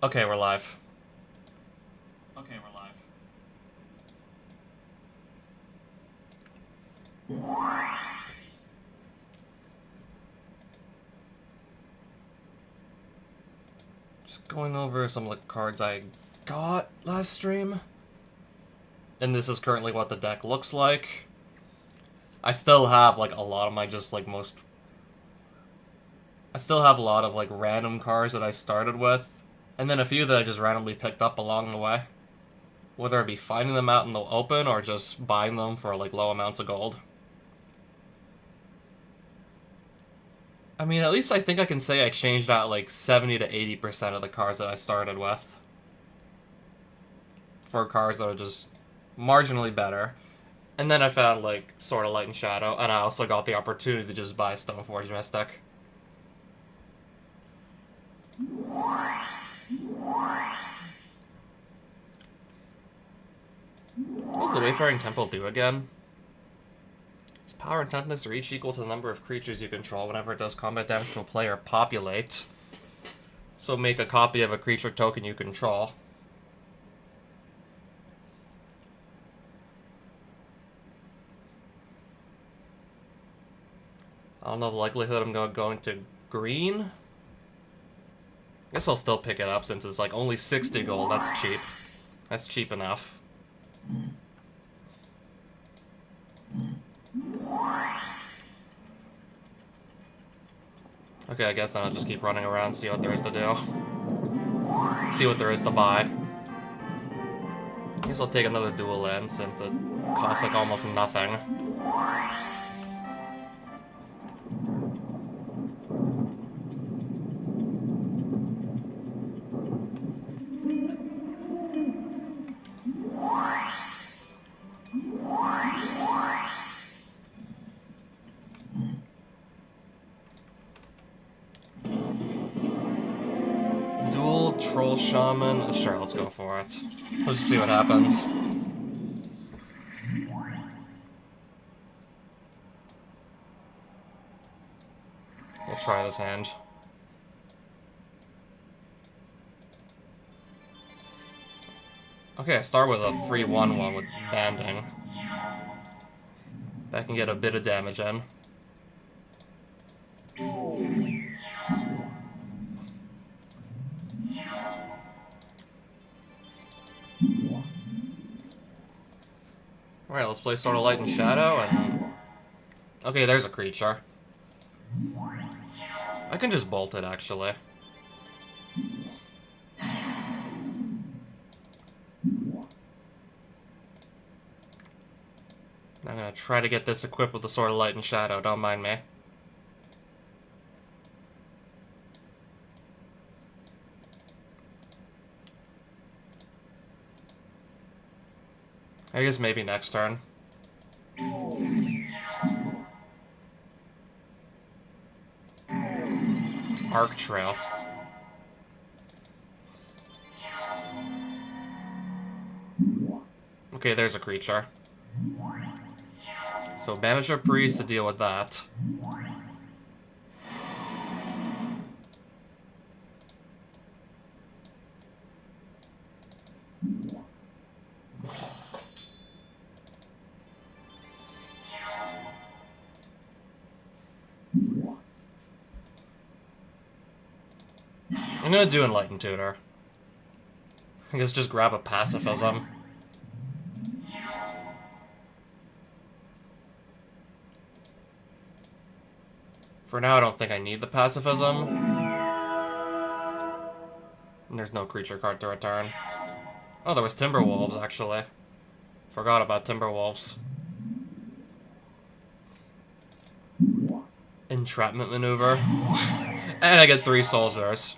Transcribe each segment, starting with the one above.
Okay, we're live. Okay, we're live. Just going over some of the cards I got last stream. And this is currently what the deck looks like. I still have, like, a lot of my I still have a lot of, like, random cards that I started with. And then a few that I just randomly picked up along the way. Whether it be finding them out in the open or just buying them for, like, low amounts of gold. I mean, at least I think I can say I changed out, like, 70 to 80% of the cards that I started with. For cards that are just marginally better. And then I found, like, Sword of Light and Shadow, and I also got the opportunity to just buy Stoneforge Mystic. What does the Wayfaring Temple do again? Its power and toughness are each equal to the number of creatures you control whenever it does combat damage to a player populate. So make a copy of a creature token you control. I don't know the likelihood I'm going to green. Guess I'll still pick it up since it's like only 60 gold. That's cheap. That's cheap enough. Okay, I guess then I'll just keep running around, see what there is to do. See what there is to buy. I guess I'll take another dual lens since it costs like almost nothing. Dual Troll Shaman. Sure, let's go for it. Let's just see what happens. We'll try this hand. Okay, I start with a free 1/1 with banding. That can get a bit of damage in. Alright, let's play Sword of Light and Shadow, and... Okay, there's a creature. I can just bolt it, actually. I'm gonna try to get this equipped with the Sword of Light and Shadow, don't mind me. I guess maybe next turn. Arc Trail. Okay, there's a creature. So banish a priest to deal with that. I'm gonna do Enlightened Tutor. I guess just grab a Pacifism. For now, I don't think I need the Pacifism. And there's no creature card to return. Oh, there was Timberwolves, actually. Forgot about Timberwolves. Entrapment Maneuver. And I get 3 soldiers.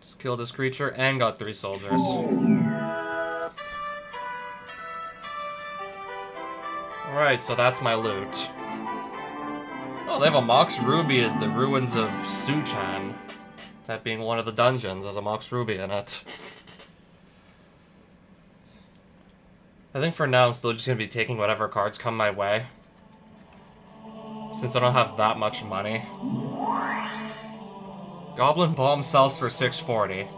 Just killed this creature and got 3 soldiers. Alright, so that's my loot. Oh, they have a Mox Ruby in the Ruins of Suchan. That being one of the dungeons, has a Mox Ruby in it. I think for now I'm still just going to be taking whatever cards come my way. Since I don't have that much money. Goblin Bomb sells for 640.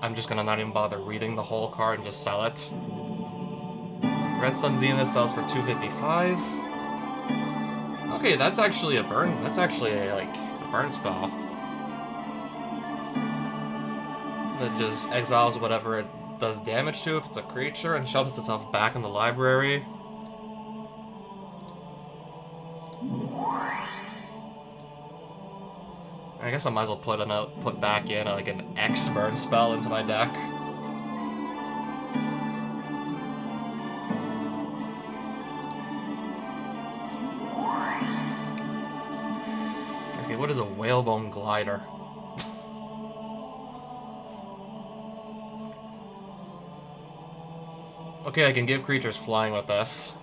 I'm just gonna not even bother reading the whole card and just sell it. Red Sun Zenith sells for 255. Okay, that's actually a burn. That's actually a burn spell. That just exiles whatever it does damage to if it's a creature and shovels itself back in the library. I guess I might as well put back in like an X burn spell into my deck. Okay, what is a Whalebone Glider? Okay, I can give creatures flying with this.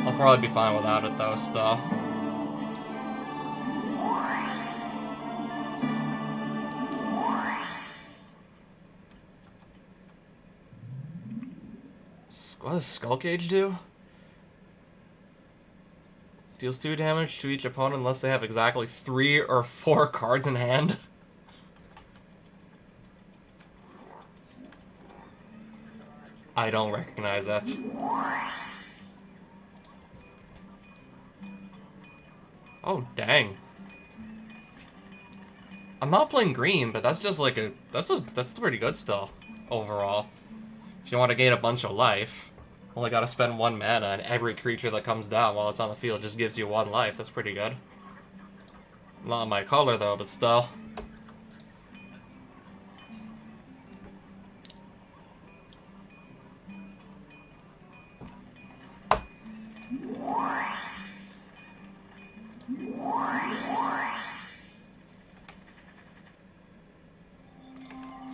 I'll probably be fine without it though, still. What does Skull Cage do? Deals 2 damage to each opponent unless they have exactly 3 or 4 cards in hand. I don't recognize that. Oh, dang. I'm not playing green, but that's just like that's pretty good still, overall. If you want to gain a bunch of life, only gotta spend 1 mana, and every creature that comes down while it's on the field just gives you 1 life. That's pretty good. Not my color though, but still.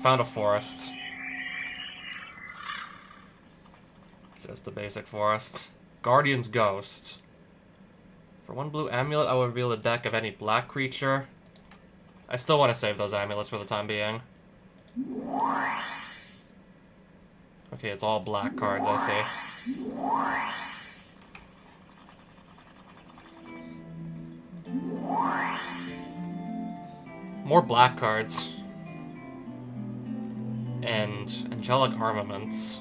Found a forest. Just a basic forest. Guardian's Ghost. For 1 blue amulet, I will reveal the deck of any black creature. I still want to save those amulets for the time being. Okay, it's all black cards, I see. More black cards. And Angelic Armaments.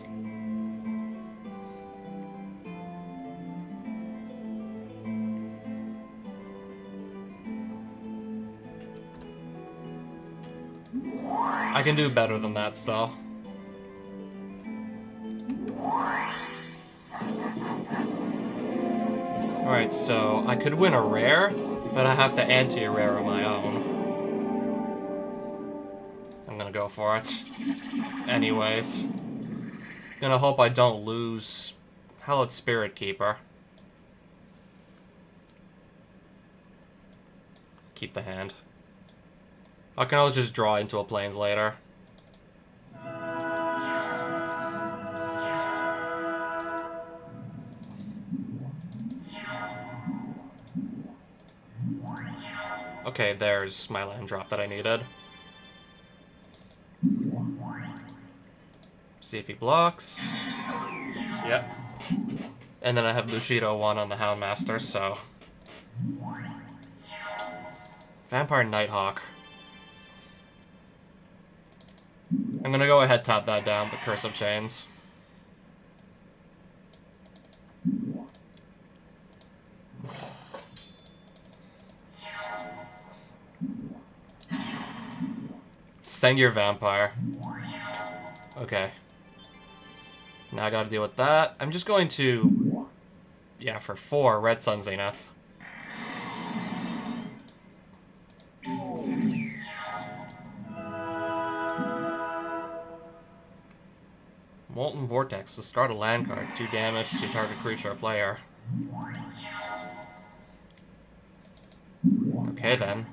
I can do better than that still. Alright, so I could win a rare, but I have to anti-rare on my own. I'm gonna go for it. Anyways. Gonna hope I don't lose Hallowed Spirit Keeper. Keep the hand. I can always just draw into a plains later. Okay, there's my land drop that I needed. See if he blocks. Yep. And then I have Bushido 1 on the Houndmaster, so... Vampire Nighthawk. I'm gonna go ahead tap that down, but Curse of Chains. Send your Vampire. Okay. Now I gotta deal with that. I'm just going to... Yeah, for 4, Red Sun Zenith. Molten Vortex, discard a land card, 2 damage to target creature or player. Okay then.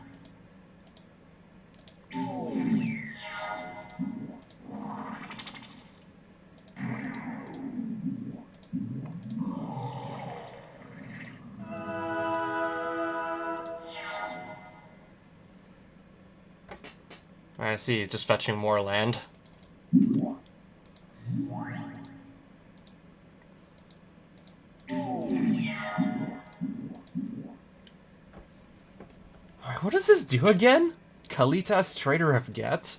I see, he's just fetching more land. What does this do again? Kalitas, Trader of Get?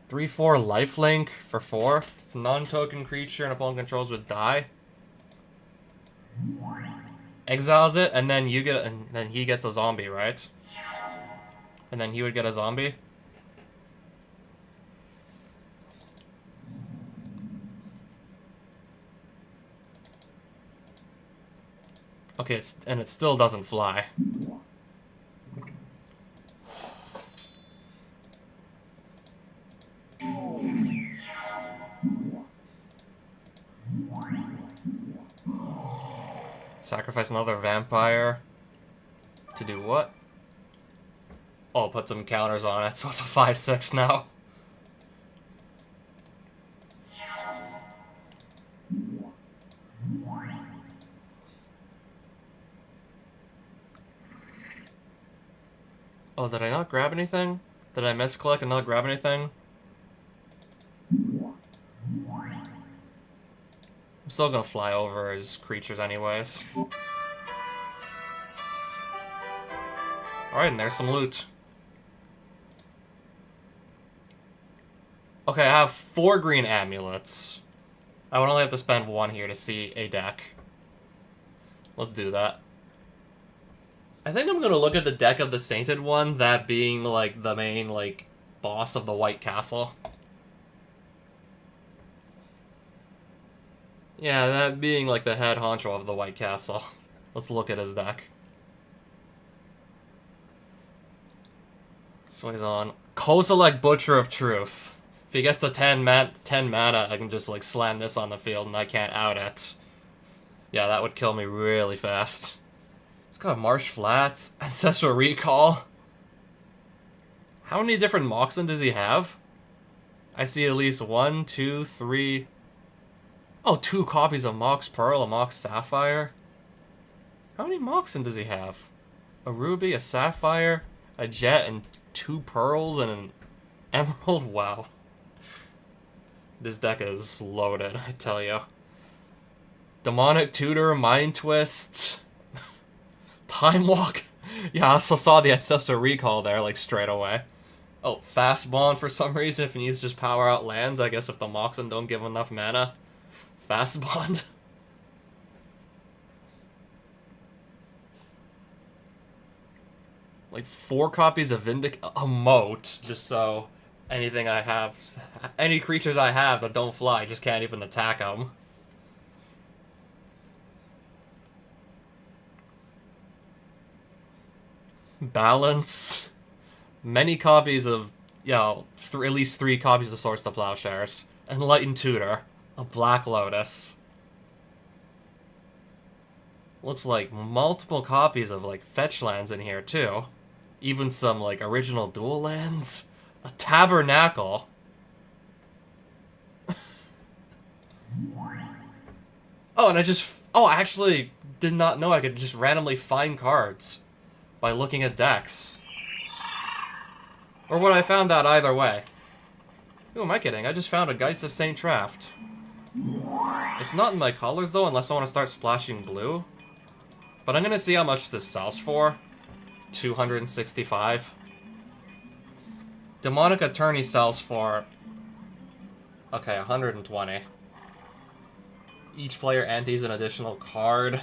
3/4 lifelink for 4. If non-token creature and opponent controls would die. Exiles it, and then and then he gets a zombie, right? And then he would get a zombie. Okay, and it still doesn't fly. Sacrifice another vampire. To do what? Oh, put some counters on it, so it's a 5/6 now. Oh, did I not grab anything? Did I misclick and not grab anything? I'm still gonna fly over his creatures anyways. Alright, and there's some loot. Okay, I have 4 green amulets. I would only have to spend 1 here to see a deck. Let's do that. I think I'm gonna look at the deck of the Sainted one, that being, like, the main, like, boss of the White Castle. Yeah, that being, like, the head honcho of the White Castle. Let's look at his deck. So he's on Kozilek, Butcher of Truth. If he gets the 10 mana, I can just, like, slam this on the field and I can't out it. Yeah, that would kill me really fast. He's got Marsh Flats, Ancestral Recall. How many different Moxen does he have? I see at least 1, 2, 3... Oh, 2 copies of Mox Pearl, a Mox Sapphire. How many Moxen does he have? A Ruby, a Sapphire, a Jet, and 2 Pearls, and an Emerald? Wow. This deck is loaded, I tell you. Demonic Tutor, Mind Twist, Time Walk. Yeah, I also saw the Ancestral Recall there, like, straight away. Oh, Fast Bond for some reason, if he needs to just power out lands, I guess if the Moxen don't give enough mana. Fast Bond. Like 4 copies of a moat, just so anything I have, any creatures I have that don't fly, just can't even attack them. Balance. Many copies of, at least 3 copies of Swords to Plowshares. Enlightened Tutor. A Black Lotus. Looks like multiple copies of, like, fetch lands in here, too. Even some, like, original dual lands. A Tabernacle. Oh, and I actually did not know I could just randomly find cards by looking at decks. Or would I found that either way? Who am I kidding? I just found a Geist of Saint Traft. It's not in my colors, though, unless I want to start splashing blue. But I'm going to see how much this sells for. 265. Demonic Attorney sells for... Okay, 120. Each player antes an additional card.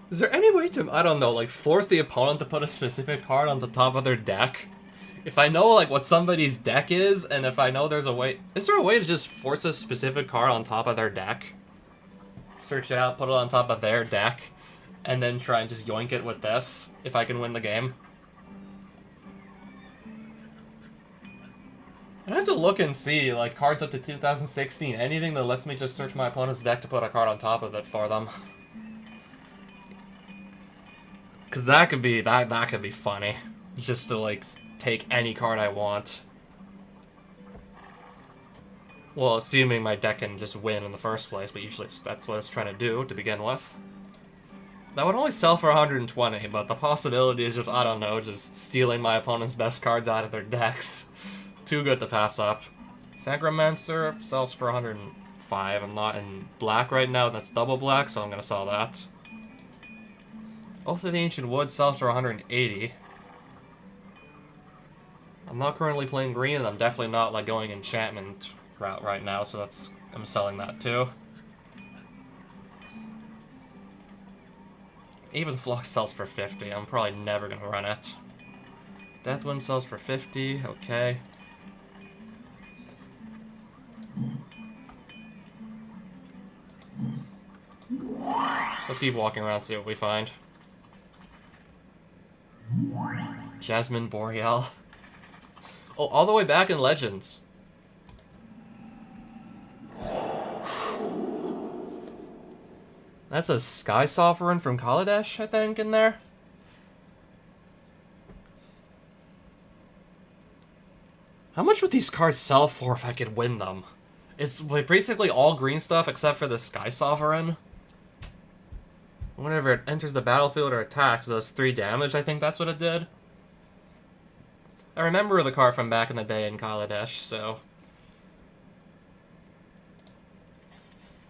Is there any way to, I don't know, like, force the opponent to put a specific card on the top of their deck? If I know, like, what somebody's deck is, and if I know there's a way... Is there a way to just force a specific card on top of their deck? Search it out, put it on top of their deck, and then try and just yoink it with this, if I can win the game? I have to look and see, like, cards up to 2016, anything that lets me just search my opponent's deck to put a card on top of it for them. Cause that could be funny. Just to, like, take any card I want. Well, assuming my deck can just win in the first place, but usually that's what it's trying to do to begin with. That would only sell for 120, but the possibility is just, I don't know, just stealing my opponent's best cards out of their decks. Too good to pass up. Sagromancer sells for 150. 5. I'm not in black right now, that's double black, so I'm gonna sell that. Oath of the Ancient Woods sells for 180. I'm not currently playing green, and I'm definitely not like going enchantment route right now, so I'm selling that too. Even Flux sells for 50. I'm probably never gonna run it. Deathwind sells for 50. Okay. Let's keep walking around and see what we find. Jasmine Boreal. Oh, all the way back in Legends. That's a Sky Sovereign from Kaladesh, I think, in there. How much would these cards sell for if I could win them? It's like basically all green stuff except for the Sky Sovereign. Whenever it enters the battlefield or attacks, it does 3 damage. I think that's what it did. I remember the card from back in the day in Kaladesh, so...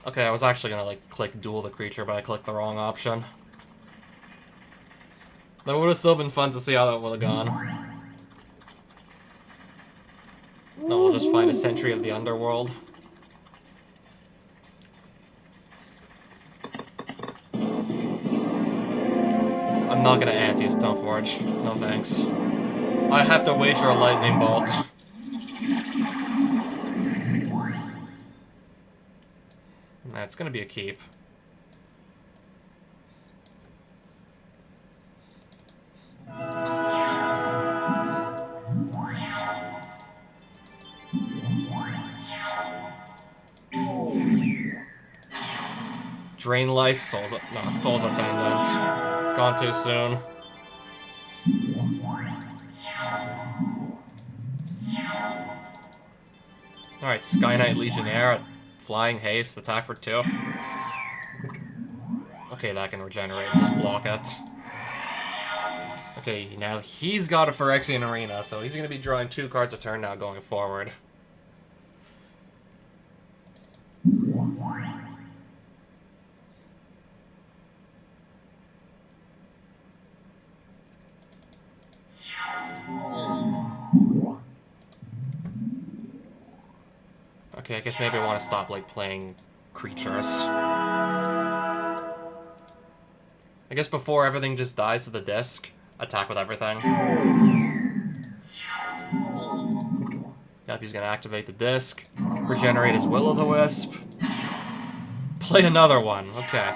Okay, I was actually gonna, like, click duel the creature, but I clicked the wrong option. That would have still been fun to see how that would have gone. No, we'll just find a Sentry of the Underworld. I'm not gonna ante a Stoneforge. No thanks. I have to wager a Lightning Bolt. That's gonna be a keep. Drain life, Soul's Attendant. Gone too soon. Alright, Sky Knight Legionnaire at Flying Haste, attack for 2. Okay, that can regenerate, just block it. Okay, now he's got a Phyrexian Arena, so he's going to be drawing 2 cards a turn now going forward. Okay, I guess maybe I want to stop, like, playing creatures. I guess before everything just dies to the disc, attack with everything. Yep, he's gonna activate the disc, regenerate his Will-o'-the-Wisp, play another one, okay.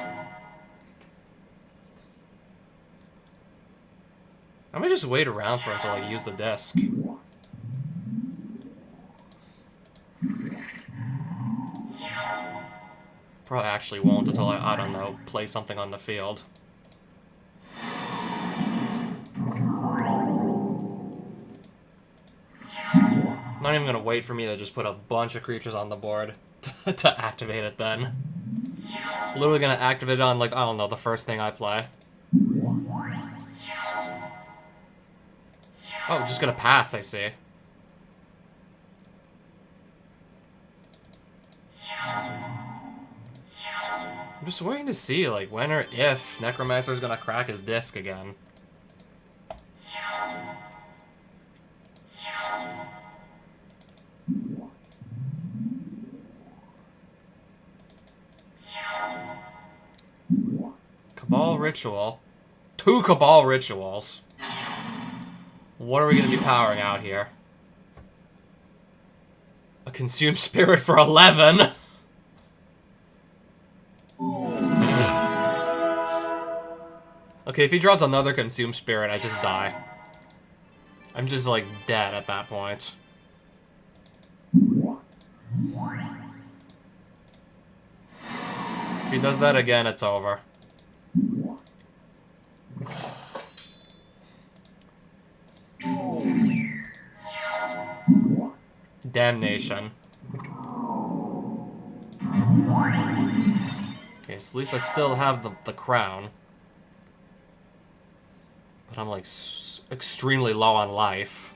I might just wait around for him to, like, use the disc. Probably actually won't until I don't know, play something on the field. Not even gonna wait for me to just put a bunch of creatures on the board to activate it then. Literally gonna activate it on, like, I don't know, the first thing I play. Oh, just gonna pass, I see. I'm just waiting to see, like, when or if Necromancer's gonna crack his disc again. Cabal Ritual. 2 Cabal Rituals. What are we gonna be powering out here? A Consume Spirit for 11? Okay, if he draws another Consume Spirit, I just die. I'm just, like, dead at that point. If he does that again, it's over. Damnation. Okay, so at least I still have the crown. But I'm, like, extremely low on life.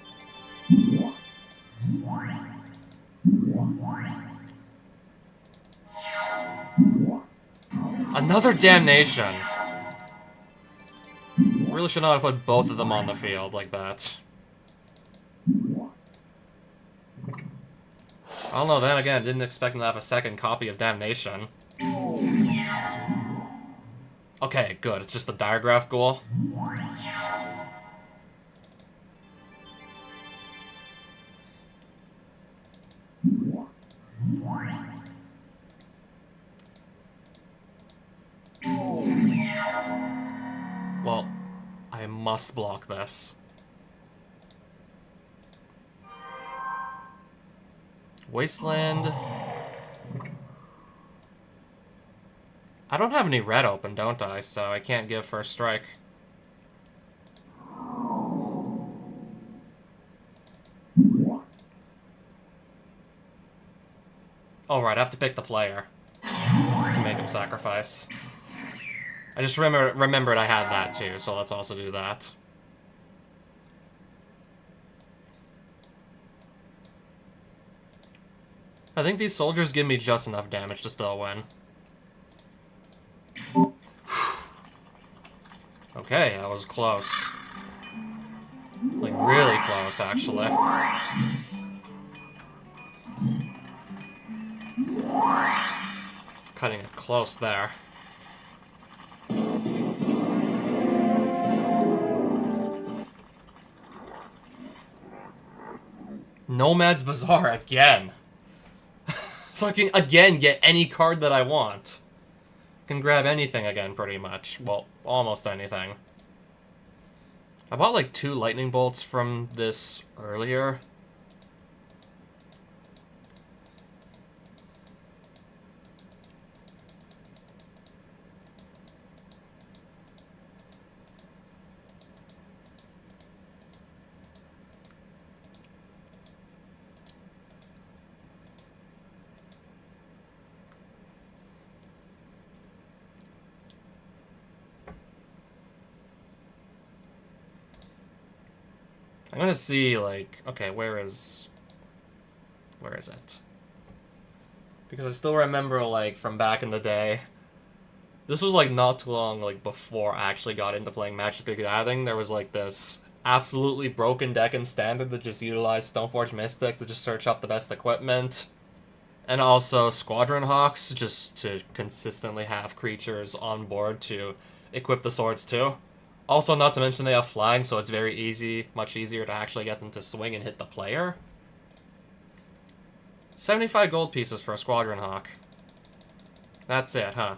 Another damnation. Really should not have put both of them on the field like that. I don't know, then again, didn't expect him to have a second copy of Damnation. Okay, good. It's just a diagraph goal. Well, I must block this. Wasteland. I don't have any red open, don't I? So I can't give first strike. Oh, right, I have to pick the player to make him sacrifice. I just remembered I had that too, so let's also do that. I think these soldiers give me just enough damage to still win. Okay, that was close. Like, really close, actually. Cutting it close there. Nomad's Bazaar again. So I can, again, get any card that I want. Can grab anything again, pretty much. Well, almost anything. I bought, like, 2 lightning bolts from this earlier. I'm gonna see, like, okay, where is it? Because I still remember, like, from back in the day, this was, like, not too long, like, before I actually got into playing Magic the Gathering. There was, like, this absolutely broken deck in Standard that just utilized Stoneforge Mystic to just search up the best equipment. And also Squadron Hawks, just to consistently have creatures on board to equip the swords too. Also, not to mention they have flying, so it's very easy, much easier to actually get them to swing and hit the player. 75 gold pieces for a Squadron Hawk. That's it, huh?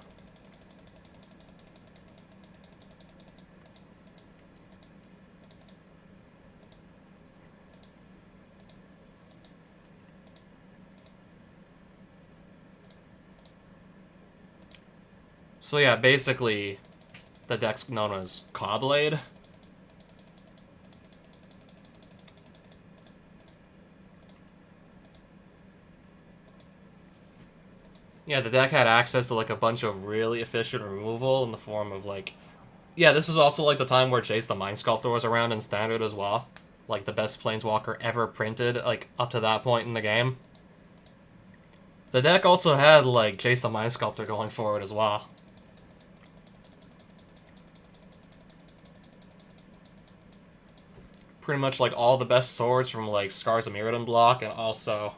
So yeah, basically, the deck's known as Cawblade. Yeah, the deck had access to, like, a bunch of really efficient removal in the form of, like... Yeah, this is also, like, the time where Jace the Mind Sculptor was around in Standard as well. Like, the best Planeswalker ever printed, like, up to that point in the game. The deck also had, like, Jace the Mind Sculptor going forward as well. Pretty much, like, all the best swords from, like, Scars of Mirrodin block, and also...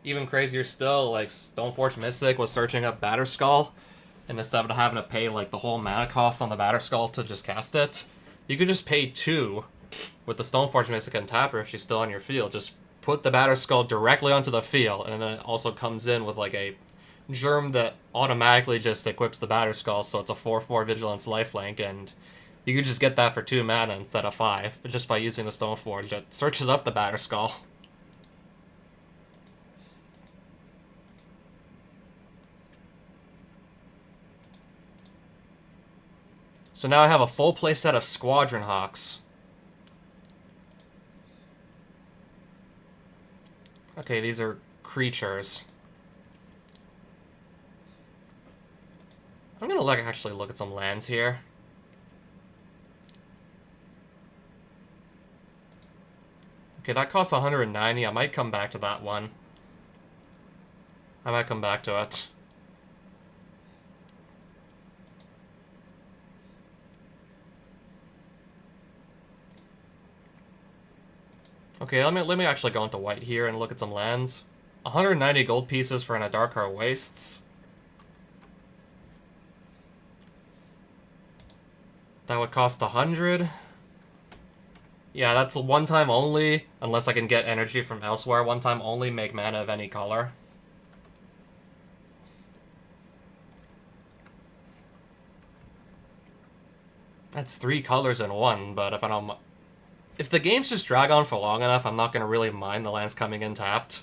Even crazier still, like, Stoneforge Mystic was searching up Batterskull, and instead of having to pay, like, the whole mana cost on the Batterskull to just cast it, you could just pay 2 with the Stoneforge Mystic and Tapper if she's still on your field. Just put the Batterskull directly onto the field, and then it also comes in with, like, a Germ that automatically just equips the Batterskull, so it's a 4/4 Vigilance lifelink, and you could just get that for 2 mana instead of 5, just by using the Stoneforge. It searches up the Batterskull. So now I have a full playset of Squadron Hawks. Okay, these are creatures. I'm gonna actually look at some lands here. Okay, that costs 190. I might come back to that one. I might come back to it. Okay, let me actually go into white here and look at some lands. 190 gold pieces for an Adarkar Wastes. That would cost 100. Yeah, that's one time only, unless I can get energy from elsewhere. One time only, make mana of any color. That's 3 colors in one, but if I don't... If the games just drag on for long enough, I'm not going to really mind the lands coming in tapped.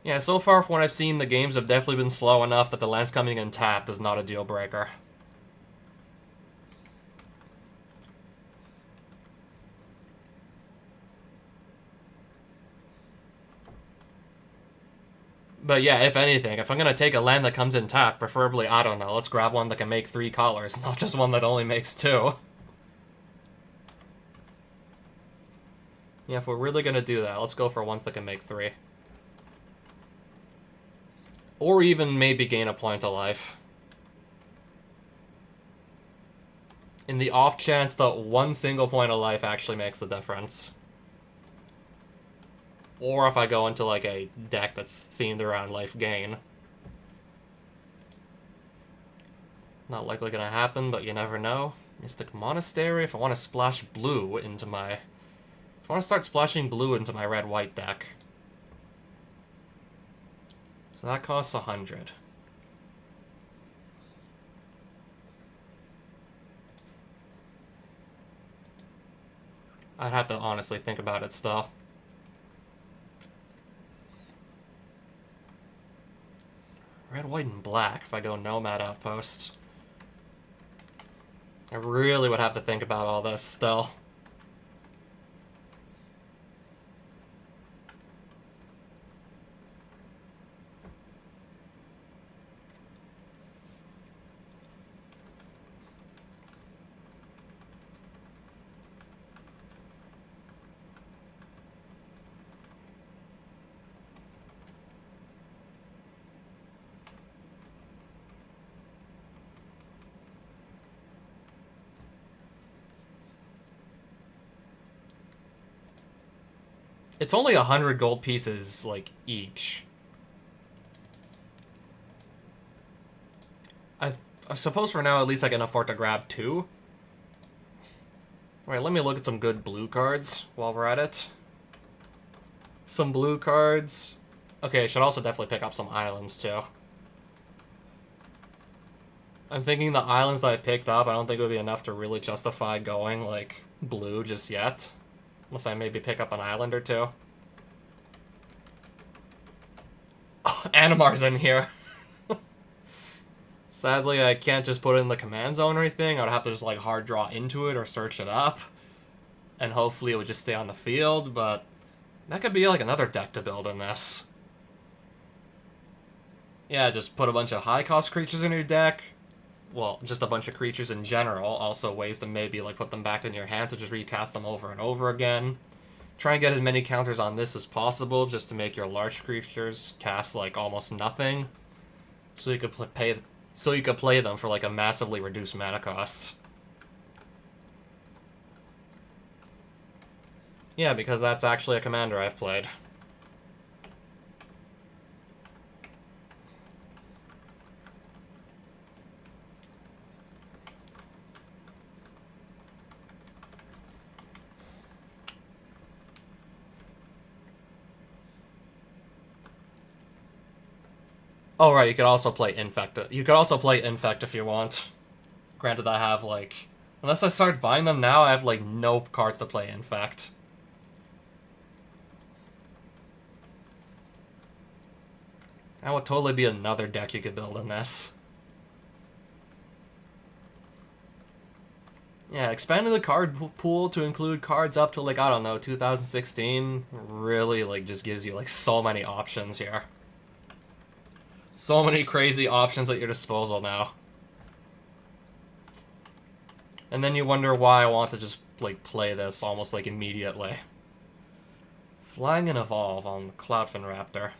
Yeah, so far from what I've seen, the games have definitely been slow enough that the lands coming in tapped is not a deal breaker. But yeah, if anything, if I'm going to take a land that comes in tapped, preferably, I don't know, let's grab one that can make 3 colors, not just one that only makes 2. Yeah, if we're really going to do that, let's go for ones that can make 3. Or even maybe gain a point of life. In the off chance that one single point of life actually makes the difference. Or if I go into like a deck that's themed around life gain. Not likely gonna happen, but you never know. Mystic Monastery, if I want to splash blue into my... If I want to start splashing blue into my red-white deck. So that costs 100. I'd have to honestly think about it still. Red, white, and black if I go Nomad Outpost. I really would have to think about all this still. It's only 100 gold pieces, like, each. I suppose for now, at least I can afford to grab 2. Alright, let me look at some good blue cards while we're at it. Some blue cards. Okay, I should also definitely pick up some islands, too. I'm thinking the islands that I picked up, I don't think it would be enough to really justify going, like, blue just yet. Unless I maybe pick up an island or 2. Oh, Animar's in here. Sadly, I can't just put it in the command zone or anything. I would have to just, like, hard draw into it or search it up. And hopefully it would just stay on the field, but that could be, like, another deck to build in this. Yeah, just put a bunch of high-cost creatures in your deck. Well, just a bunch of creatures in general. Also ways to maybe, like, put them back in your hand to just recast them over and over again. Try and get as many counters on this as possible, just to make your large creatures cast, like, almost nothing. So you could play them for, like, a massively reduced mana cost. Yeah, because that's actually a commander I've played. Oh, right, you could also play Infect. You could also play Infect if you want. Granted, I have, like... Unless I start buying them now, I have, like, no cards to play Infect. That would totally be another deck you could build in this. Yeah, expanding the card pool to include cards up to, like, I don't know, 2016 really, like, just gives you, like, so many options here. So many crazy options at your disposal now. And then you wonder why I want to just, like, play this almost, like, immediately. Flying and Evolve on Cloudfin Raptor.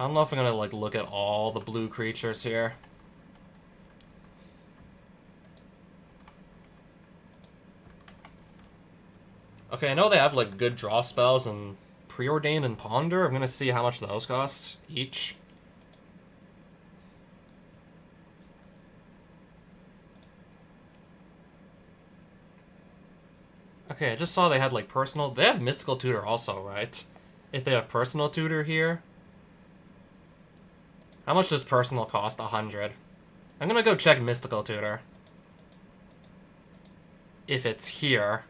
I don't know if I'm gonna, like, look at all the blue creatures here. Okay, I know they have, like, good draw spells and Preordain and Ponder. I'm gonna see how much those cost each. Okay, I just saw they had, like, personal... They have Mystical Tutor also, right? If they have Personal Tutor here. How much does Personal cost? 100. I'm gonna go check Mystical Tutor. If it's here.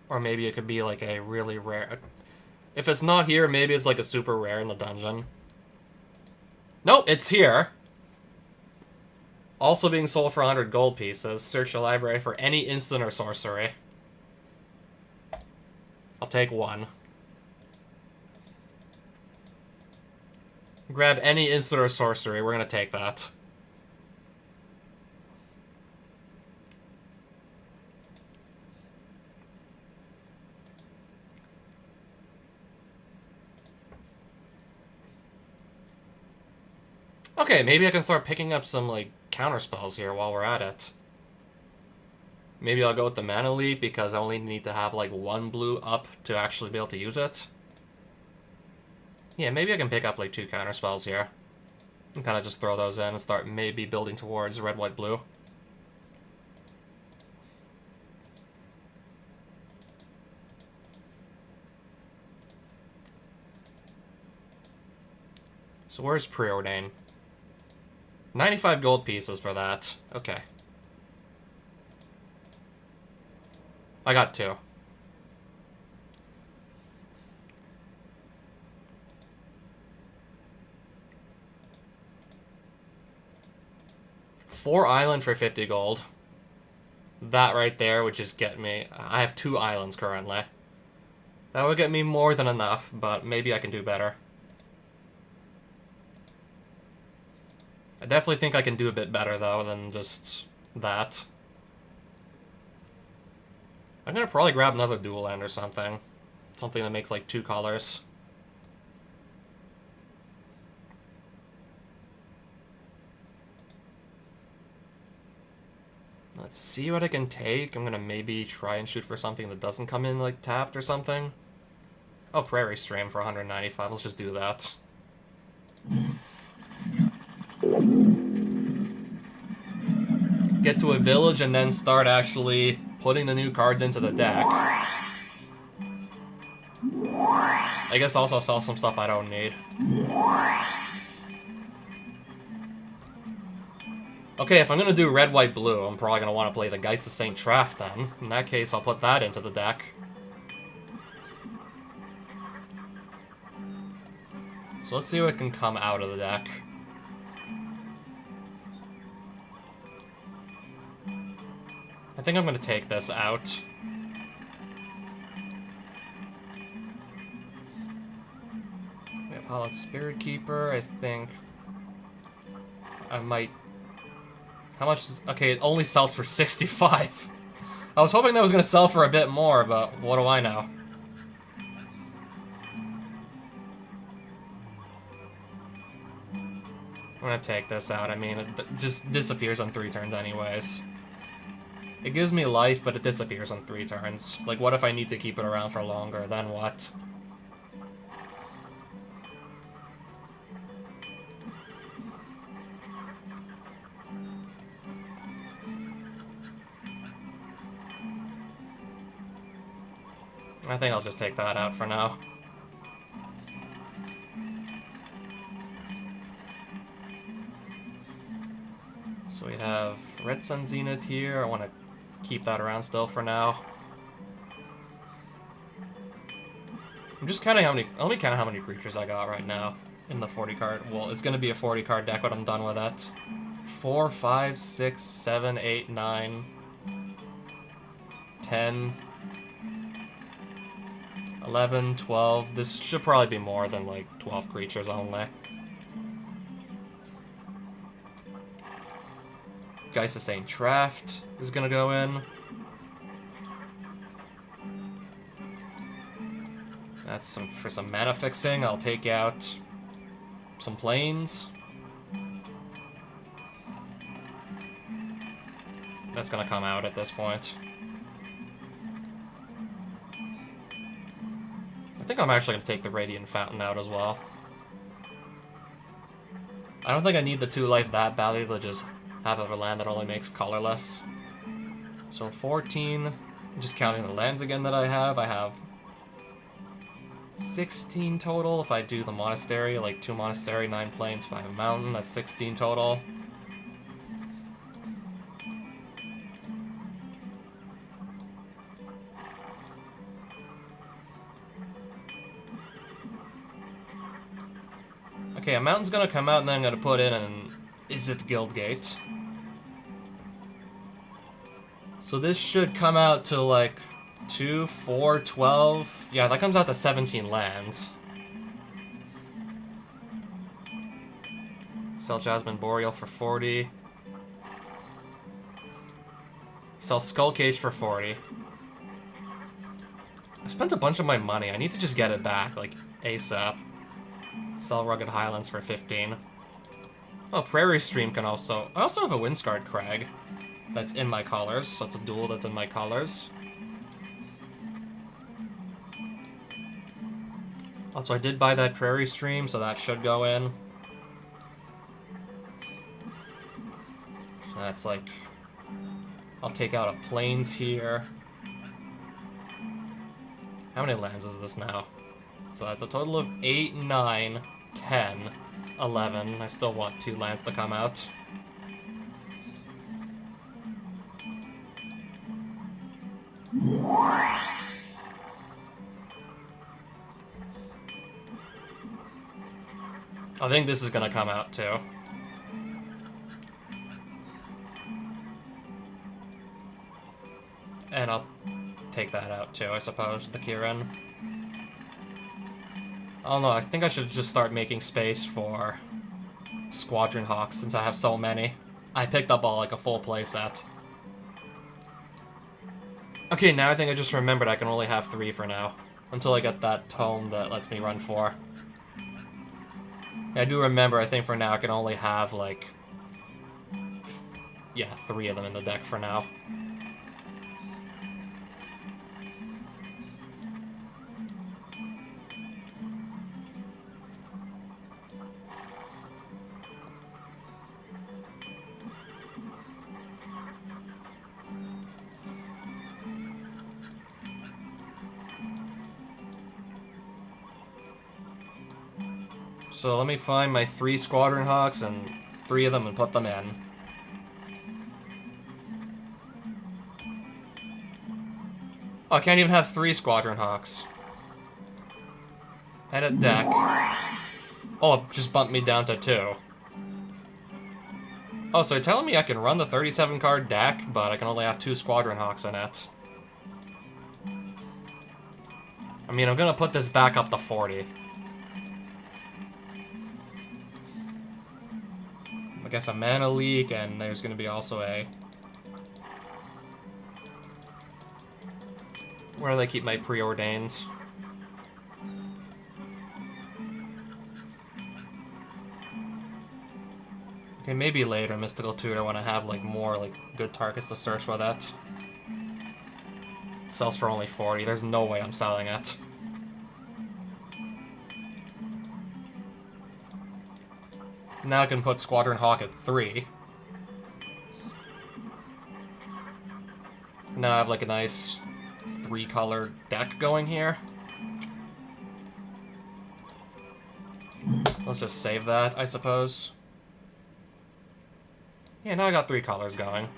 Or maybe it could be, like, a really rare... If it's not here, maybe it's, like, a super rare in the dungeon. Nope, it's here. Also being sold for 100 gold pieces. Search the library for any instant or sorcery. I'll take one. Grab any instant or sorcery. We're gonna take that. Okay, maybe I can start picking up some, like, counter spells here while we're at it. Maybe I'll go with the Mana Leap because I only need to have, like, one blue up to actually be able to use it. Yeah, maybe I can pick up, like, 2 counter spells here. And kind of just throw those in and start maybe building towards red, white, blue. So where's Preordain? 95 gold pieces for that. Okay. I got 2. Four island for 50 gold. That right there would just get me... I have 2 islands currently. That would get me more than enough, but maybe I can do better. I definitely think I can do a bit better, though, than just that. I'm gonna probably grab another dual land or something. Something that makes, like, 2 colors. Let's see what I can take. I'm gonna maybe try and shoot for something that doesn't come in, like, tapped or something. Oh, Prairie Stream for 195. Let's just do that. Get to a village and then start actually putting the new cards into the deck. I guess also sell some stuff I don't need. Okay, if I'm gonna do red, white, blue, I'm probably gonna want to play the Geist of St. Traff then. In that case, I'll put that into the deck. So let's see what can come out of the deck. I think I'm gonna take this out. We have Hallowed Spirit Keeper, I think. I might... How much is... Okay, it only sells for 65. I was hoping that was gonna sell for a bit more, but what do I know? I'm gonna take this out. I mean, it just disappears on 3 turns anyways. It gives me life, but it disappears on 3 turns. Like, what if I need to keep it around for longer? Then what? I think I'll just take that out for now. So we have Red Sun Zenith here. I want to keep that around still for now. I'm just counting how many... Let me count how many creatures I got right now in the 40 card. Well, it's going to be a 40 card deck when I'm done with it. 4, 5, 6, 7, 8, 9, 10, 11, 12. This should probably be more than like 12 creatures only. Geist of St. Traff is gonna go in. That's for some mana fixing. I'll take out some planes. That's gonna come out at this point. I think I'm actually gonna take the Radiant Fountain out as well. I don't think I need the 2 life that badly to just have a land that only makes colorless. So 14, just counting the lands again that I have 16 total. If I do the monastery, like 2 monastery, 9 plains, 5 mountain, that's 16 total. Okay, a mountain's gonna come out and then I'm gonna put in an Izzet Guildgate. So this should come out to like 2, 4, 12. Yeah, that comes out to 17 lands. Sell Jasmine Boreal for 40. Sell Skull Cage for 40. I spent a bunch of my money. I need to just get it back, like, ASAP. Sell Rugged Highlands for 15. Oh, Prairie Stream can also... I also have a Windscarred Crag that's in my colors, so it's a duel that's in my colors. Also, I did buy that Prairie Stream, so that should go in. That's like... I'll take out a Plains here. How many lands is this now? So that's a total of 8, 9, 10, 11. I still want 2 lands to come out. I think this is gonna come out too. And I'll take that out too, I suppose, the Kirin. I don't know, I think I should just start making space for Squadron Hawks since I have so many. I picked up all like a full playset. Okay, now I think I just remembered I can only have 3 for now. Until I get that tome that lets me run 4. I do remember, I think for now I can only have like... yeah, 3 of them in the deck for now. So let me find my 3 Squadron Hawks and 3 of them and put them in. Oh, I can't even have 3 Squadron Hawks. Edit deck. Oh, it just bumped me down to 2. Oh, so you're telling me I can run the 37 card deck, but I can only have 2 Squadron Hawks in it. I mean, I'm gonna put this back up to 40. I guess a mana leak, and there's gonna be also a... Where do they keep my preordains? Okay, maybe later, Mystical Tutor, when I have like more like good targets to search for that. Sells for only 40. There's no way I'm selling it. Now I can put Squadron Hawk at 3. Now I have like a nice 3-color deck going here. Let's just save that, I suppose. Yeah, now I got 3 colors going.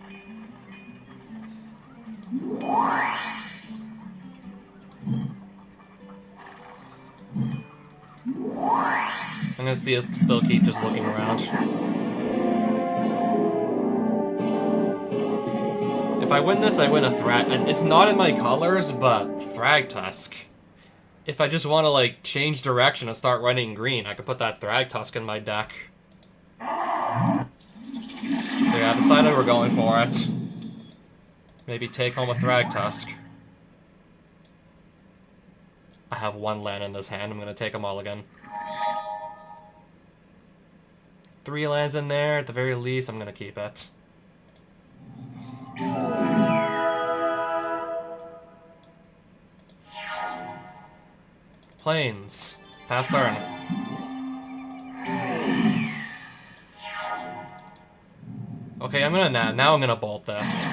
I'm gonna still keep just looking around. If I win this, I win a Thrag. It's not in my colors, but Thragtusk. If I just want to like change direction and start running green, I could put that Thragtusk in my deck. So yeah, I decided we're going for it. Maybe take home a Thragtusk. I have 1 land in this hand. I'm gonna take them all again. 3 lands in there. At the very least, I'm gonna keep it. Plains. Pass turn. Okay, I'm gonna now I'm gonna bolt this.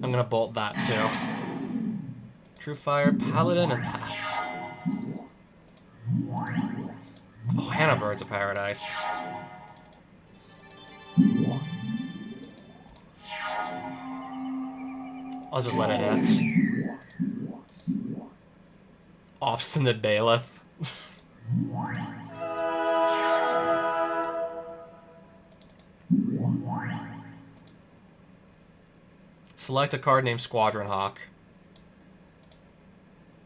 I'm gonna bolt that too. True Fire, Paladin, and pass. Oh, Hannah Bird's a paradise. I'll just let it hit. Obstinate Bailiff. Select a card named Squadron Hawk.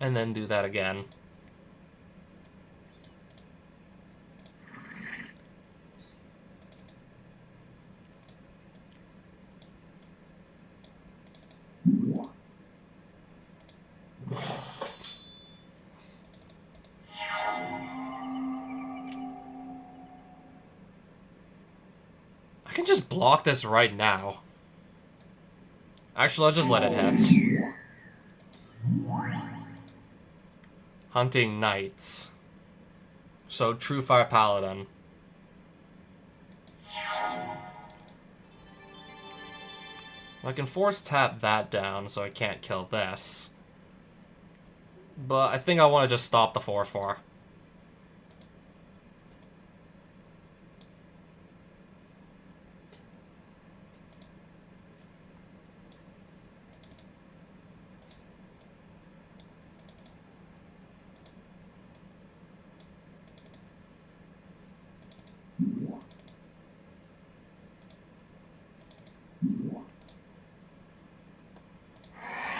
And then do that again. I can just block this right now. Actually, I'll just let it hit. Hunting Knights. So, True Fire Paladin. I can force tap that down so I can't kill this. But I think I want to just stop the 4/4.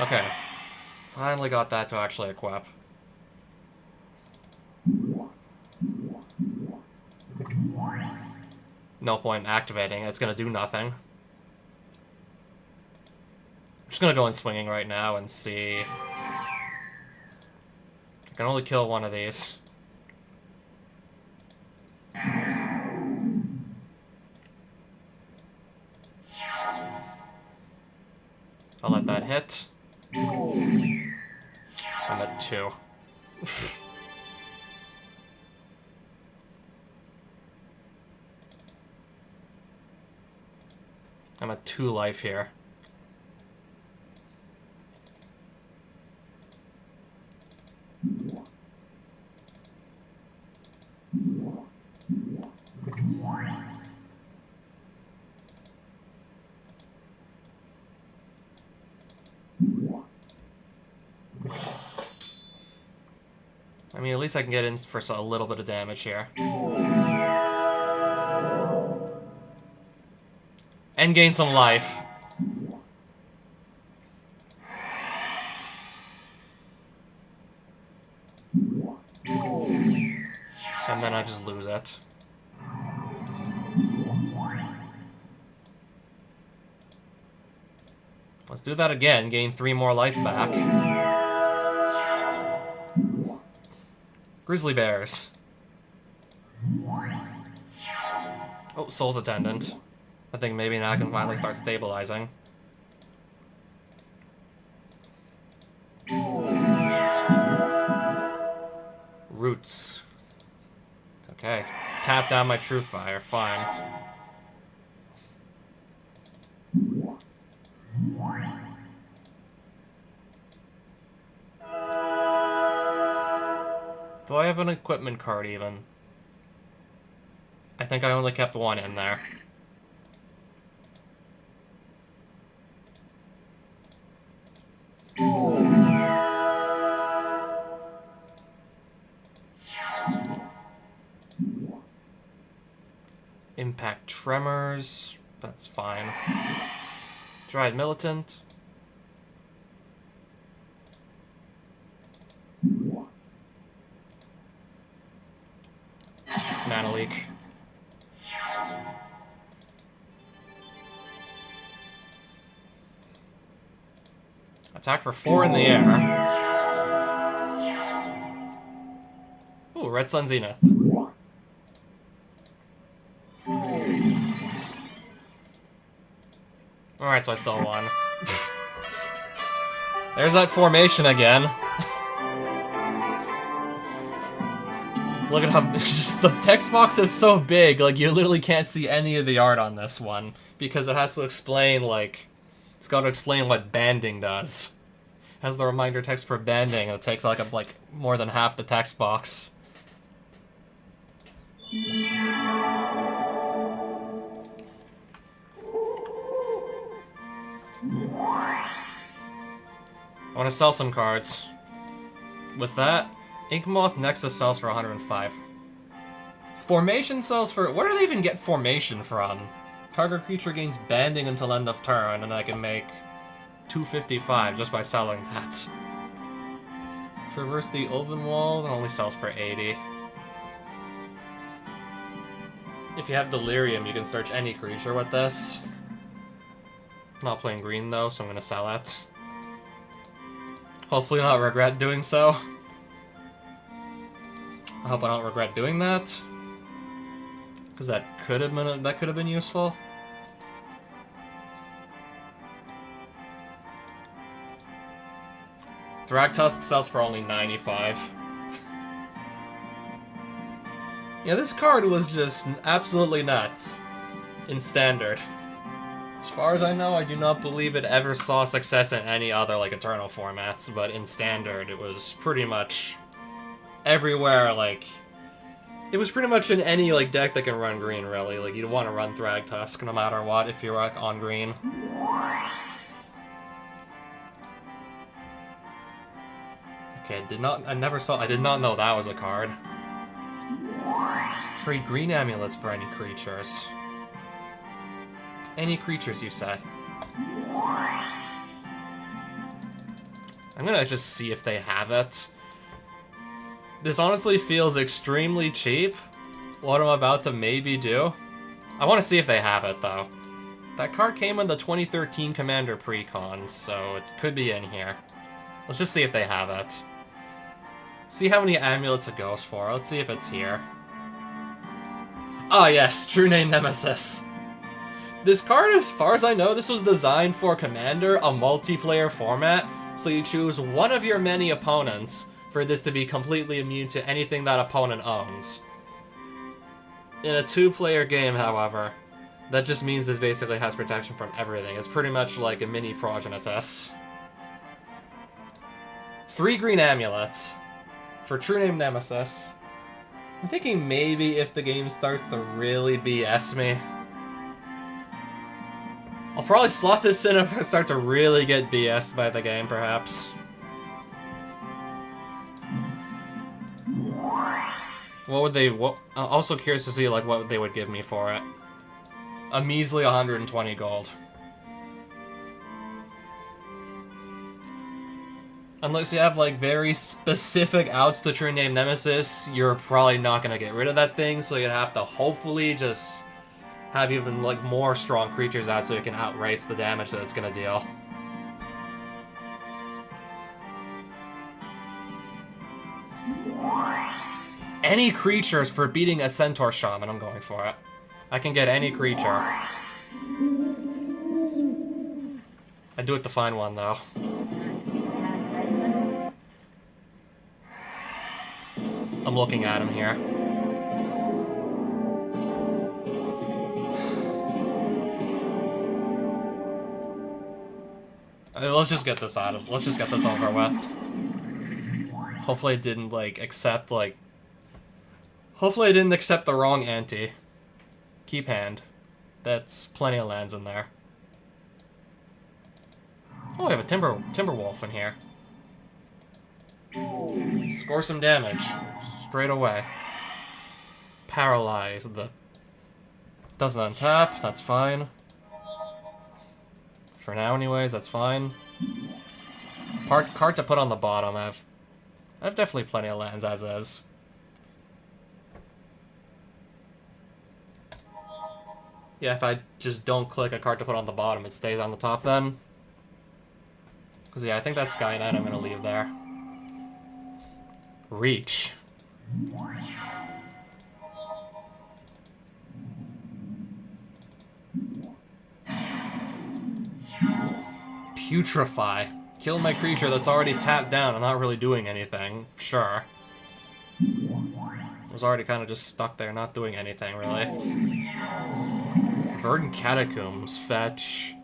Okay. Finally got that to actually equip. No point in activating it. It's gonna do nothing. I'm just gonna go in swinging right now and see. I can only kill one of these. I'll let that hit. I'm at 2. I'm at 2 life here. I mean, at least I can get in for a little bit of damage here. And gain some life. And then I just lose it. Let's do that again, gain 3 more life back. Grizzly Bears. Oh, Soul's Attendant. I think maybe now I can finally start stabilizing. Roots. Okay. Tap down my True Fire. Fine. Do I have an equipment card even? I think I only kept 1 in there. Impact Tremors. That's fine. Dryad Militant. Mana Leak. Attack for 4 in the air. Ooh, Red Sun Zenith. Alright, so I still won. There's that formation again. Look at how just the text box is so big, like you literally can't see any of the art on this one because it has to explain it's got to explain what banding does. It has the reminder text for banding, and it takes like more than half the text box. I want to sell some cards. With that, Inkmoth Nexus sells for 105. Formation sells for... Where do they even get formation from? Target creature gains banding until end of turn, and I can make 255 just by selling that. Traverse the Oven Wall, that only sells for 80. If you have Delirium, you can search any creature with this. I'm not playing green though, so I'm gonna sell it. Hopefully not regret doing so. I hope I don't regret doing that. Because that could have been useful. Thragtusk sells for only 95. Yeah, this card was just absolutely nuts in Standard. As far as I know, I do not believe it ever saw success in any other, Eternal formats, but in Standard, it was pretty much everywhere, it was pretty much in any, deck that can run green, really. You'd want to run Thragtusk no matter what if you're, on green. Okay, I did not know that was a card. Trade green amulets for any creatures. Any creatures, you say? I'm gonna just see if they have it. This honestly feels extremely cheap, what I'm about to maybe do. I want to see if they have it, though. That card came in the 2013 Commander Precons, so it could be in here. Let's just see if they have it. See how many amulets it goes for. Let's see if it's here. Ah, yes, True Name Nemesis. This card, as far as I know, this was designed for Commander, a multiplayer format, so you choose one of your many opponents for this to be completely immune to anything that opponent owns. In a 2-player game, however, that just means this basically has protection from everything. It's pretty much like a mini Progenitus. 3 green amulets for True Name Nemesis. I'm thinking maybe if the game starts to really BS me, I'll probably slot this in if I start to really get BS'd by the game, perhaps. What would they... I'm also curious to see, what they would give me for it. A measly 120 gold. Unless you have, very specific outs to True Name Nemesis, you're probably not gonna get rid of that thing, so you'd have to hopefully just have even, more strong creatures out so you can outrace the damage that it's gonna deal. Any creatures for beating a Centaur Shaman, I'm going for it. I can get any creature. I do it to find one, though. I'm looking at him here. Let's just get this let's just get this over with. Hopefully it didn't, accept, Hopefully I didn't accept the wrong ante. Keep hand. That's plenty of lands in there. Oh, we have a Timberwolf in here. Score some damage. Straight away. Paralyze. Doesn't untap, that's fine. For now anyways, that's fine. Card to put on the bottom. I've definitely plenty of lands as is. Yeah, if I just don't click a card to put on the bottom, it stays on the top then. Because, yeah, I think that Sky Knight I'm going to leave there. Reach. Putrefy. Kill my creature that's already tapped down and not really doing anything. Sure. Was already kind of just stuck there, not doing anything, really. Verdant Catacombs. Fetch.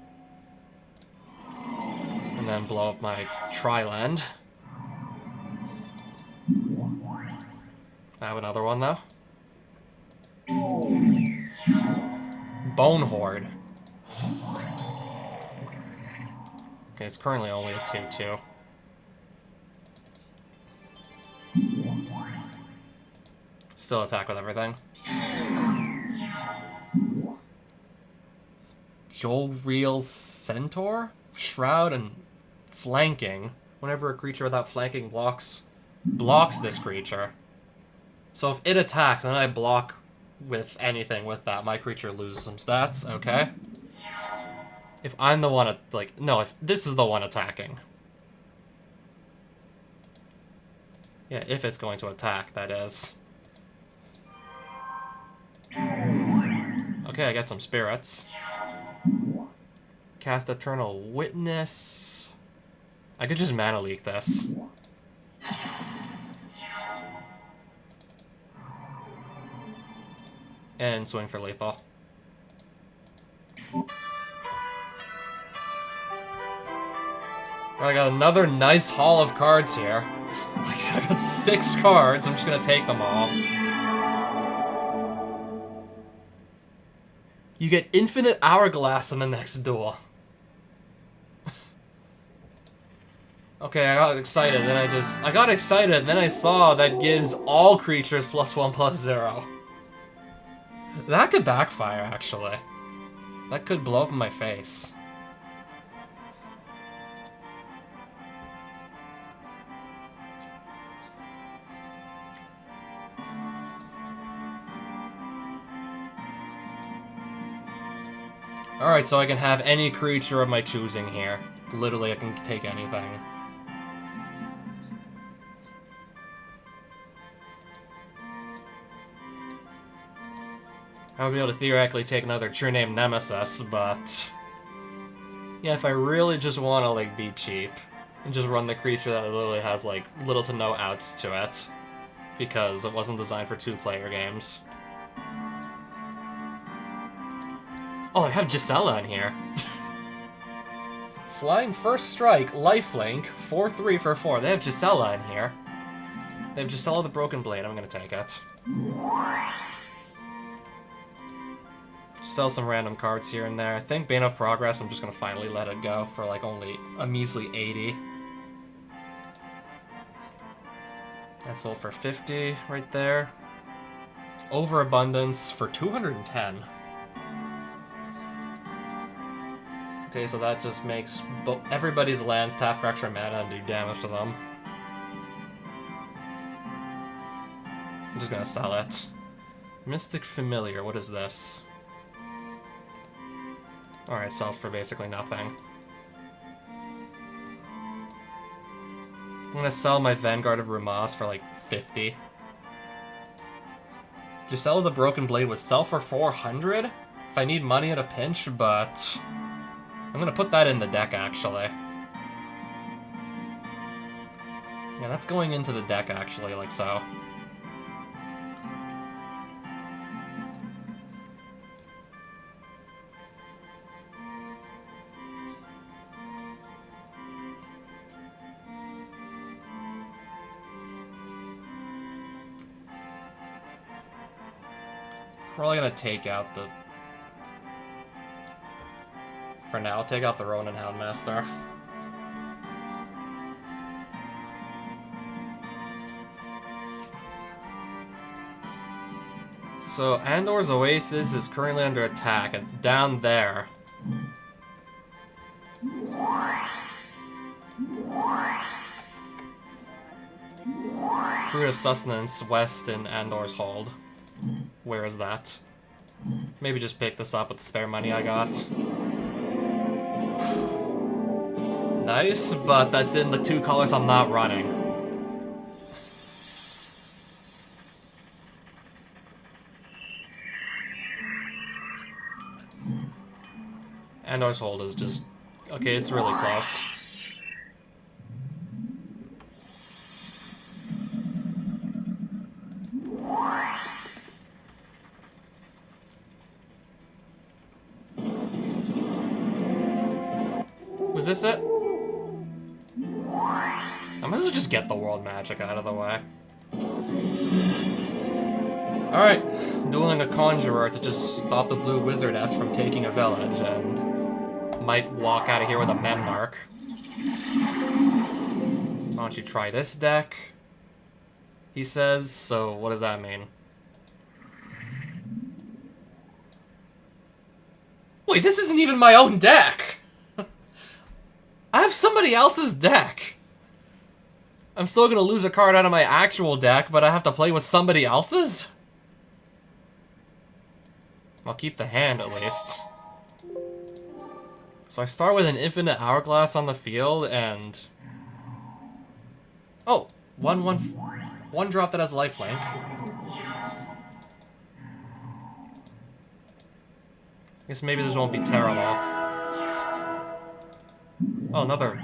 And then blow up my Tri-Land. I have another one, though. Bone Horde. Okay, it's currently only a 2-2. Still attack with everything. Jolreal Centaur? Shroud and flanking. Whenever a creature without flanking blocks this creature. So if it attacks and I block with anything with that, my creature loses some stats, okay? If I'm the one, no, if this is the one attacking. Yeah, if it's going to attack, that is. Okay, I got some spirits. Cast Eternal Witness. I could just mana leak this. And swing for lethal. I got another nice haul of cards here. I got 6 cards, I'm just gonna take them all. You get infinite hourglass in the next duel. Okay, I got excited, then I saw that gives all creatures +1/+0. That could backfire, actually. That could blow up in my face. Alright, so I can have any creature of my choosing here. Literally, I can take anything. I would be able to theoretically take another True Name Nemesis, but... yeah, if I really just want to, like, be cheap, and just run the creature that literally has, like, little to no outs to it, because it wasn't designed for 2-player games. Oh, I have Gisela in here. Flying First Strike, Lifelink, 4/3 for 4. They have Gisela in here. They have Gisela the Broken Blade. I'm gonna take it. Still some random cards here and there. I think Bane of Progress, I'm just gonna finally let it go for like only a measly 80. That sold for 50 right there. Overabundance for 210. Okay, so that just makes everybody's lands tap for extra mana and do damage to them. I'm just gonna sell it. Mystic Familiar, what is this? Alright, sells for basically nothing. I'm gonna sell my Vanguard of Rumaz for like 50. Gisela the Broken Blade would sell for 400 if I need money at a pinch, but I'm gonna put that in the deck actually. Yeah, that's going into the deck actually, like so. Probably gonna take out the... for now, I'll take out the Ronin Houndmaster. So, Andor's Oasis is currently under attack. It's down there. Fruit of Sustenance west in Andor's Hold. Where is that? Maybe just pick this up with the spare money I got. Nice, but that's in the 2 colors I'm not running. Andor's hold is just... Okay, it's really close. Was this it? I might as well just get the world magic out of the way. Alright, dueling a conjurer to just stop the blue wizardess from taking a village, and might walk out of here with a Memnarch. Why don't you try this deck? He says, so what does that mean? Wait, this isn't even my own deck! I have somebody else's deck! I'm still gonna lose a card out of my actual deck, but I have to play with somebody else's? I'll keep the hand, at least. So I start with an infinite hourglass on the field, and... Oh! One drop that has lifelink. Guess maybe this won't be terrible. Oh, another...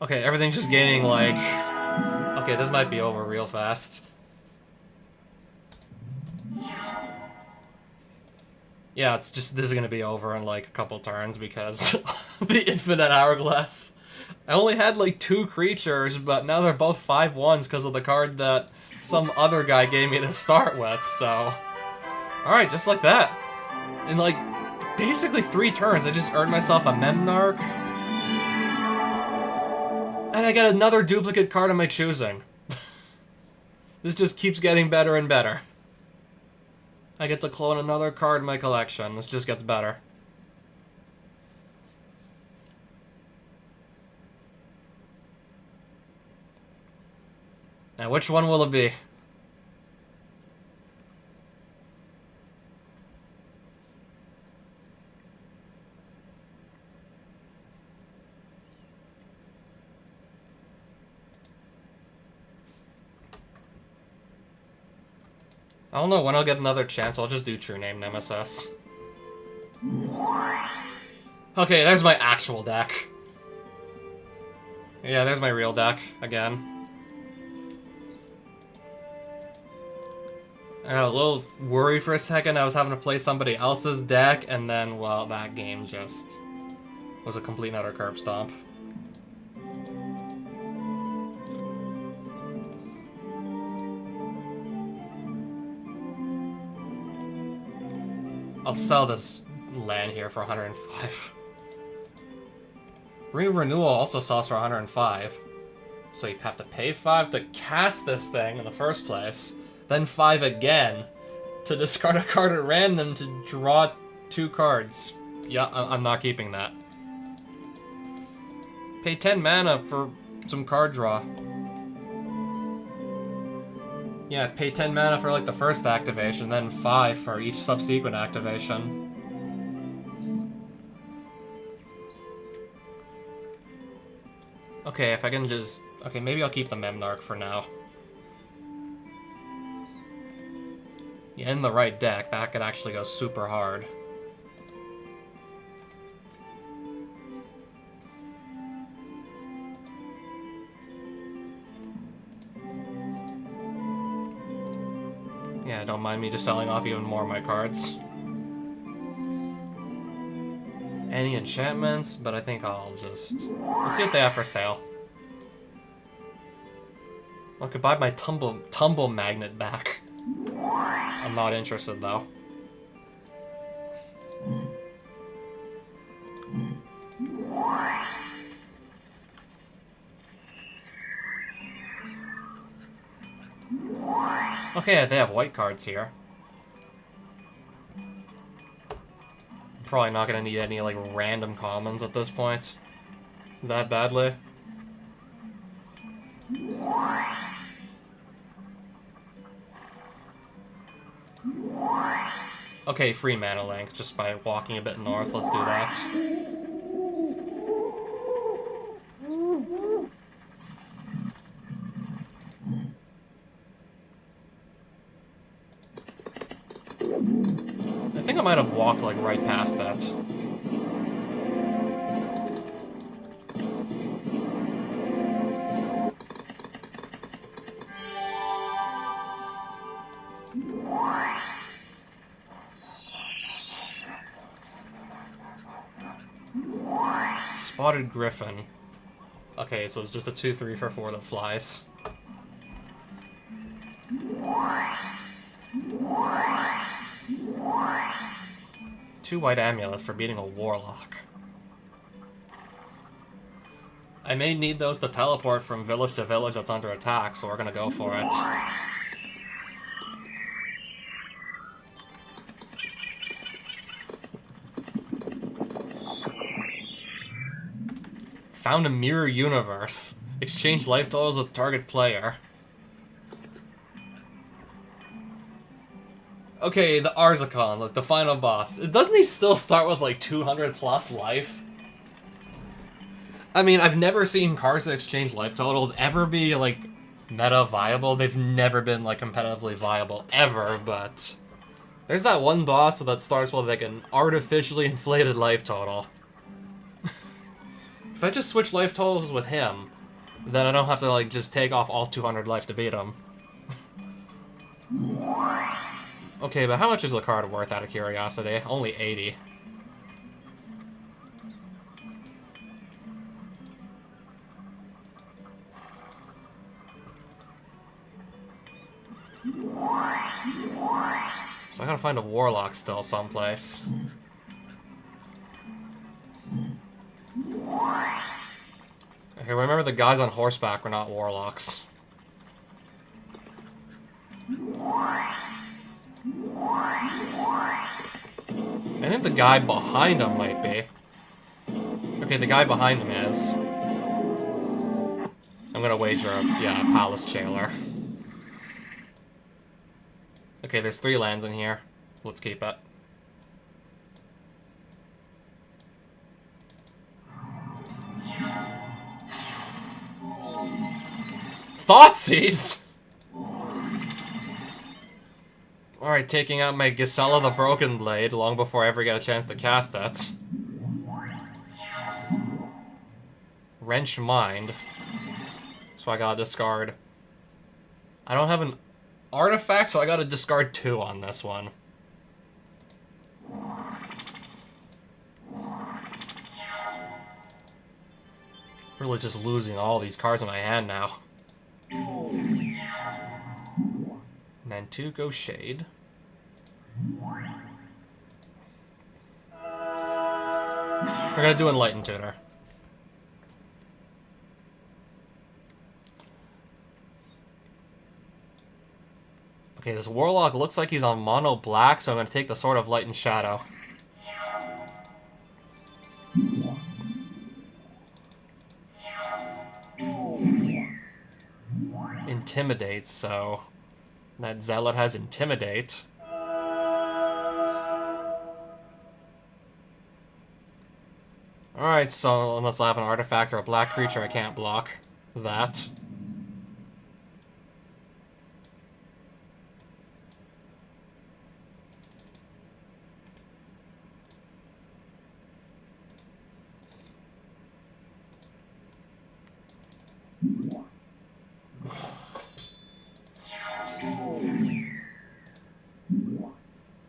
Okay, everything's just gaining, like... Okay, this might be over real fast. Yeah, it's just... This is gonna be over in, like, a couple turns because the infinite hourglass. I only had, like, 2 creatures, but now they're both 5/1s because of the card that some other guy gave me to start with, so... Alright, just like that. In, like, basically 3 turns, I just earned myself a Memnarch. And I get another duplicate card of my choosing. This just keeps getting better and better. I get to clone another card in my collection. This just gets better. Now, which one will it be? I don't know when I'll get another chance. I'll just do True Name Nemesis. Okay, there's my actual deck. Yeah, there's my real deck, again. I got a little worried for a second. I was having to play somebody else's deck, and then, well, that game just was a complete and utter curb stomp. I'll sell this land here for 105. Renewal also sells for 105. So you have to pay 5 to cast this thing in the first place, then 5 again to discard a card at random to draw 2 cards. Yeah, I'm not keeping that. Pay 10 mana for some card draw. Yeah, pay 10 mana for, like, the first activation, then 5 for each subsequent activation. Okay, if I can just... Okay, maybe I'll keep the Memnarch for now. Yeah, in the right deck, that could actually go super hard. Yeah, don't mind me just selling off even more of my cards. Any enchantments, but I think I'll just... Let's see what they have for sale. I could buy my tumble magnet back. I'm not interested, though. Okay, they have white cards here. Probably not gonna need any, like, random commons at this point. That badly. Okay, free mana link, just by walking a bit north. Let's do that. I might have walked, like, right past that. Spotted Griffin. Okay, so it's just a 2-3 for 4 that flies. Two white amulets for beating a warlock. I may need those to teleport from village to village that's under attack, so we're gonna go for it. Found a mirror universe. Exchange life totals with target player. Okay, the Arzakon, like the final boss. Doesn't he still start with like 200 plus life? I mean, I've never seen cards that exchange life totals ever be like meta viable. They've never been like competitively viable ever, but there's that one boss that starts with like an artificially inflated life total. If I just switch life totals with him, then I don't have to like just take off all 200 life to beat him. Okay, but how much is the card worth out of curiosity? Only 80. So I gotta find a warlock still someplace. Okay, remember the guys on horseback were not warlocks. I think the guy behind him might be. Okay, the guy behind him is. I'm gonna wager a palace jailer. Okay, there's 3 lands in here. Let's keep it. Thoughtseize! Alright, taking out my Gisela the Broken Blade long before I ever get a chance to cast it. Wrench Mind. So I gotta discard. I don't have an artifact, so I gotta discard 2 on this one. Really just losing all these cards in my hand now. And then 2 go Shade. We're gonna do Enlightened Tutor. Okay, this Warlock looks like he's on mono black, so I'm gonna take the Sword of Light and Shadow. Intimidate, so that Zealot has Intimidate. Alright, so unless I have an artifact or a black creature, I can't block that.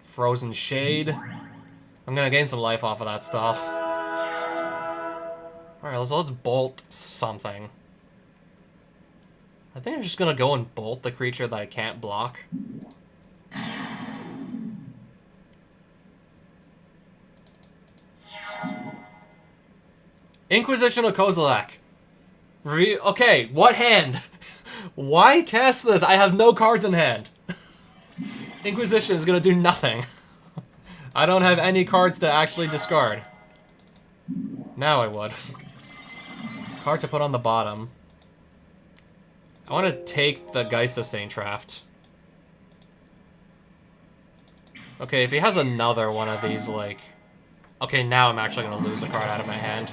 Frozen Shade. I'm gonna gain some life off of that stuff. Alright, let's bolt something. I think I'm just gonna go and bolt the creature that I can't block. Inquisition of Kozilek. Okay, what hand? Why cast this? I have no cards in hand. Inquisition is gonna do nothing. I don't have any cards to actually discard. Now I would. Card to put on the bottom. I want to take the Geist of Saint-Traft. Okay, if he has another one of these, like... Okay, now I'm actually gonna lose a card out of my hand.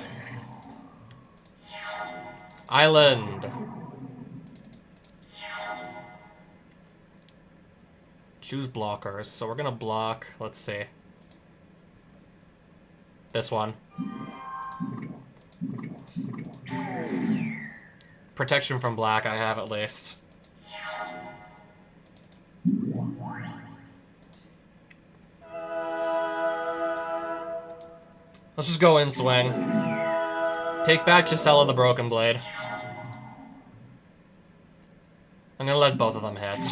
Island! Choose blockers, so we're gonna block, let's see. This one. Protection from black, I have at least. Let's just go in swing. Take back Gisela the Broken Blade. I'm gonna let both of them hit.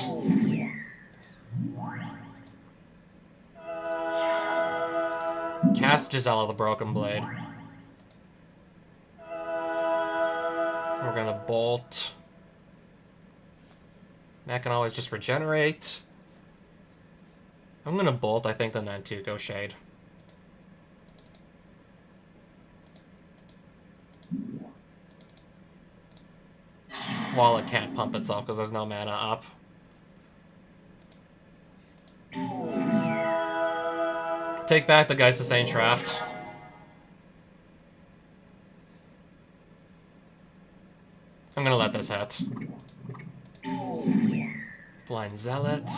Cast Gisela the Broken Blade. We're gonna bolt. That can always just regenerate. I'm gonna bolt, I think, and then to go Shade. While it can't pump itself because there's no mana up. Take back the Geist of Saint Traft. I'm gonna let this hit. Blind Zealot.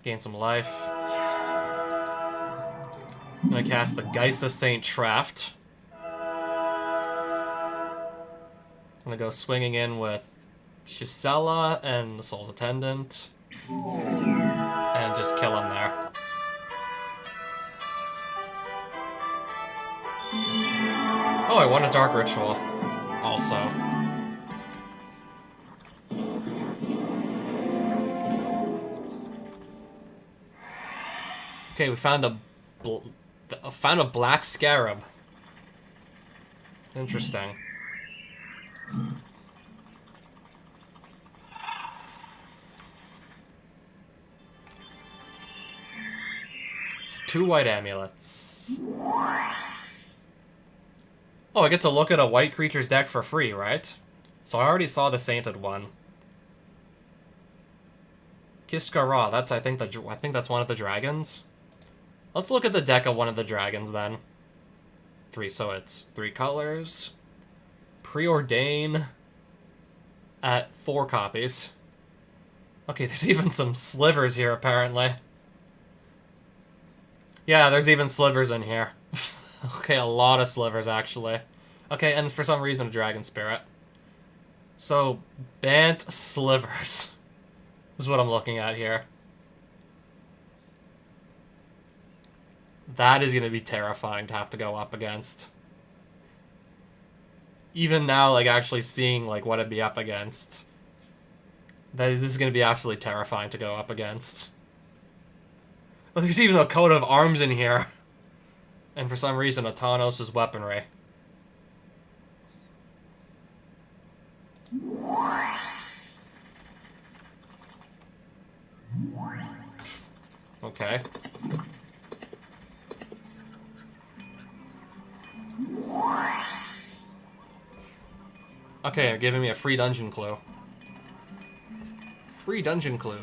Gain some life. I'm gonna cast the Geist of Saint Traft. I'm gonna go swinging in with Gisela and the Soul's Attendant. And just kill him there. Oh, I won a Dark Ritual. Also. Okay, we found a black scarab. Interesting. Two white amulets. Oh, I get to look at a white creature's deck for free, right? So I already saw the Sainted one. Kiskara, that's I think that's one of the dragons. Let's look at the deck of one of the dragons then. So it's 3 colors. Preordain at 4 copies. Okay, there's even some slivers here apparently. Yeah, there's even slivers in here. Okay, a lot of slivers, actually. Okay, and for some reason, a Dragon Spirit. So, Bant Slivers is what I'm looking at here. That is going to be terrifying to have to go up against. Even now, like, actually seeing, like, what it'd be up against. This is going to be absolutely terrifying to go up against. Well, there's even a coat of arms in here. And for some reason, a Thanos' weaponry. Okay. Okay, you're giving me a free dungeon clue. Free dungeon clue.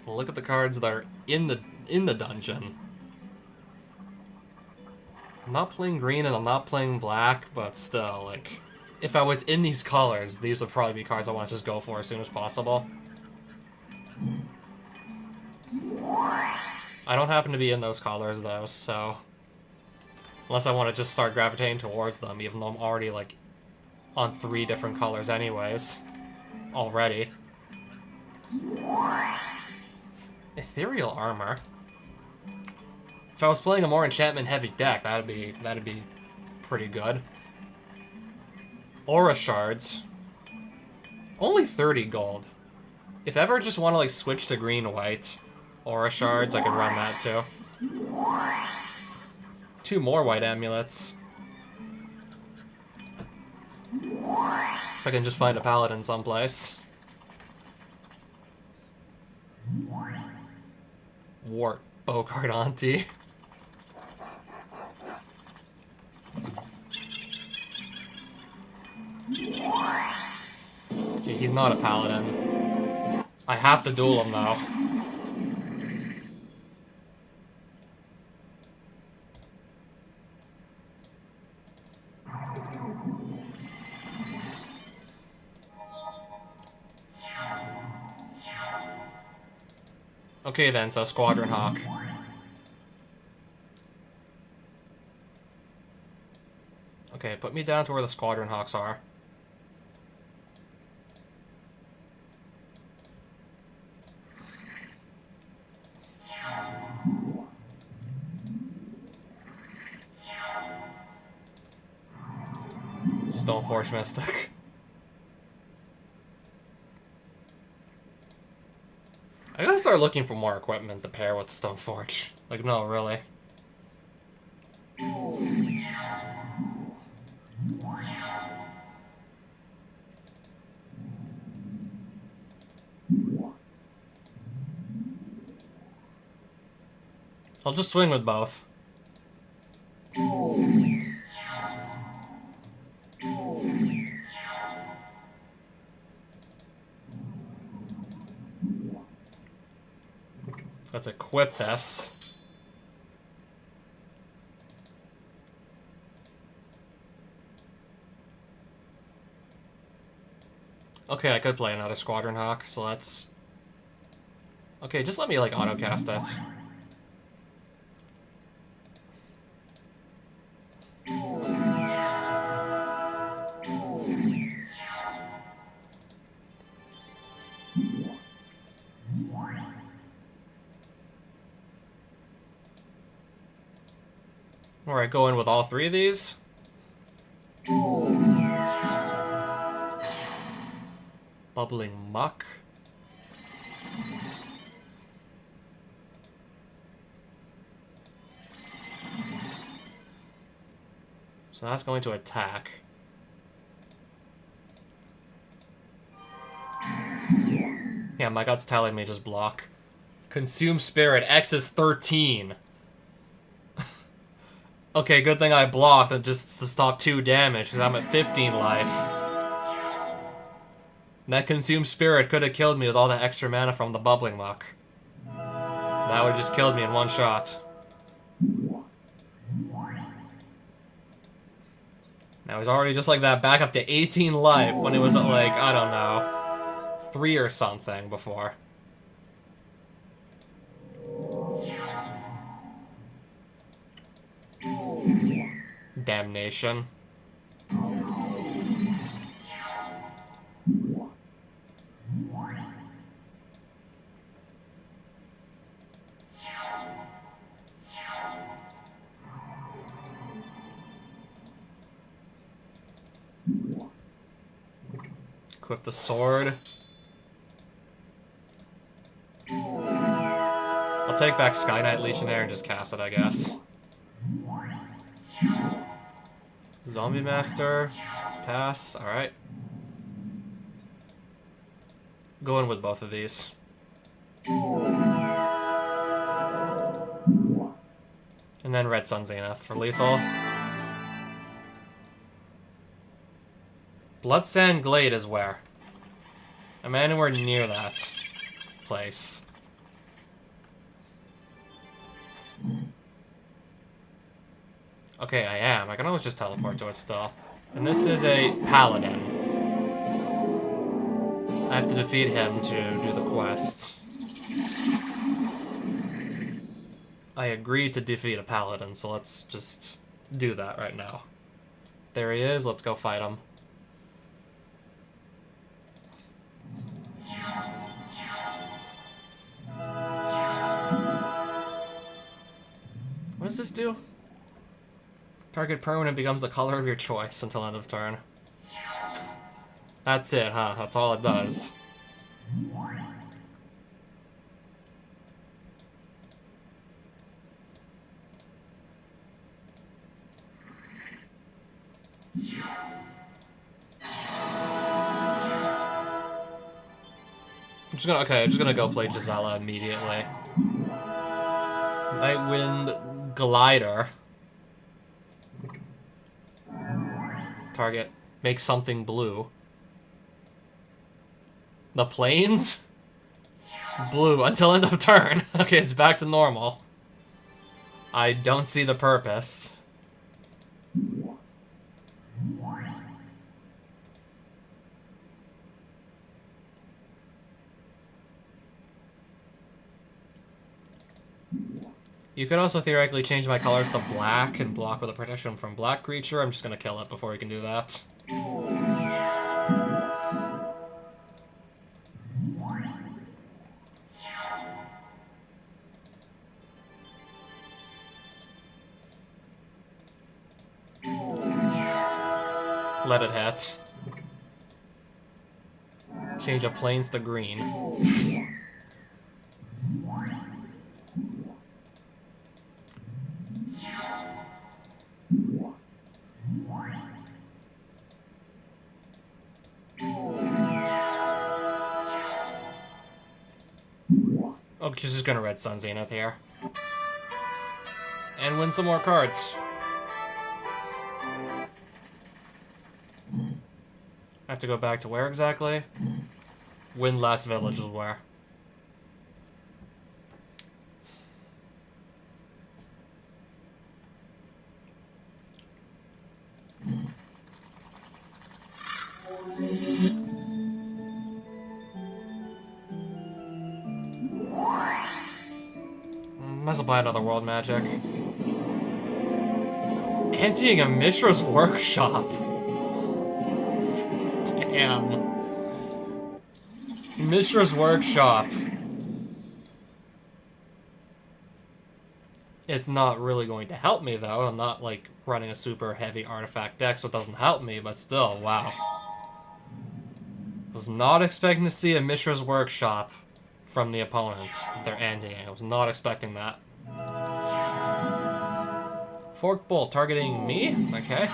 Look at the cards that are in the dungeon. I'm not playing green and I'm not playing black, but still, like, if I was in these colors, these would probably be cards I want to just go for as soon as possible. I don't happen to be in those colors, though, so... Unless I want to just start gravitating towards them, even though I'm already, like, on 3 different colors anyways. Already. Ethereal Armor? If I was playing a more enchantment-heavy deck, that'd be pretty good. Aura Shards. Only 30 gold. If I ever just want to, like, switch to green-white Aura Shards, I could run that, too. 2 more white amulets. If I can just find a paladin someplace. Wart Bogart Auntie. Okay, he's not a paladin. I have to duel him, though. Okay then, so Squadron Hawk. put me down to where the Squadron Hawks are. Stoneforge Mystic. I gotta start looking for more equipment to pair with Stoneforge. Like, no, really. I'll just swing with both. Let's equip this. Okay, I could play another Squadron Hawk, so let's... Okay, just let me, like, autocast that. Alright, go in with all three of these. Bubbling Muck. So that's going to attack. Yeah, my gut's telling me just block. Consume Spirit, X is 13. Okay, good thing I blocked just to stop 2 damage, because I'm at 15 life. That Consume Spirit could have killed me with all the extra mana from the Bubbling Muck. That would have just killed me in one shot. Now he's already just like that back up to 18 life when he was at like, I don't know, 3 or something before. Damnation. Equip the sword. I'll take back Sky Knight Legionnaire and just cast it, I guess. Zombie Master. Pass. Alright. Go in with both of these. And then Red Sun Zenith for lethal. Bloodsand Glade is where? Am I anywhere near that place? Okay, I am. I can always just teleport to it still. And this is a Paladin. I have to defeat him to do the quest. I agreed to defeat a Paladin, so let's just do that right now. There he is. Let's go fight him. What does this do? Target permanent becomes the color of your choice until end of turn. That's it, huh? That's all it does. I'm just gonna go play Gisela immediately. Nightwind Glider. Target. Make something blue. The plains? Blue until end of turn. Okay, it's back to normal. I don't see the purpose. You could also theoretically change my colors to black and block with a protection from black creature. I'm just gonna kill it before we can do that. Let it hit. Change of planes to green. Oh, she's just gonna Red Sun Zenith here. And win some more cards. I have to go back to where exactly? Win last village is where. Might as well buy another World Magic. Emptying a Mishra's Workshop. Damn. Mishra's Workshop. It's not really going to help me, though. I'm not, like, running a super heavy artifact deck, so it doesn't help me, but still, wow. Was not expecting to see a Mishra's Workshop from the opponent. They're ending. I was not expecting that. Fork Bolt targeting me? Okay.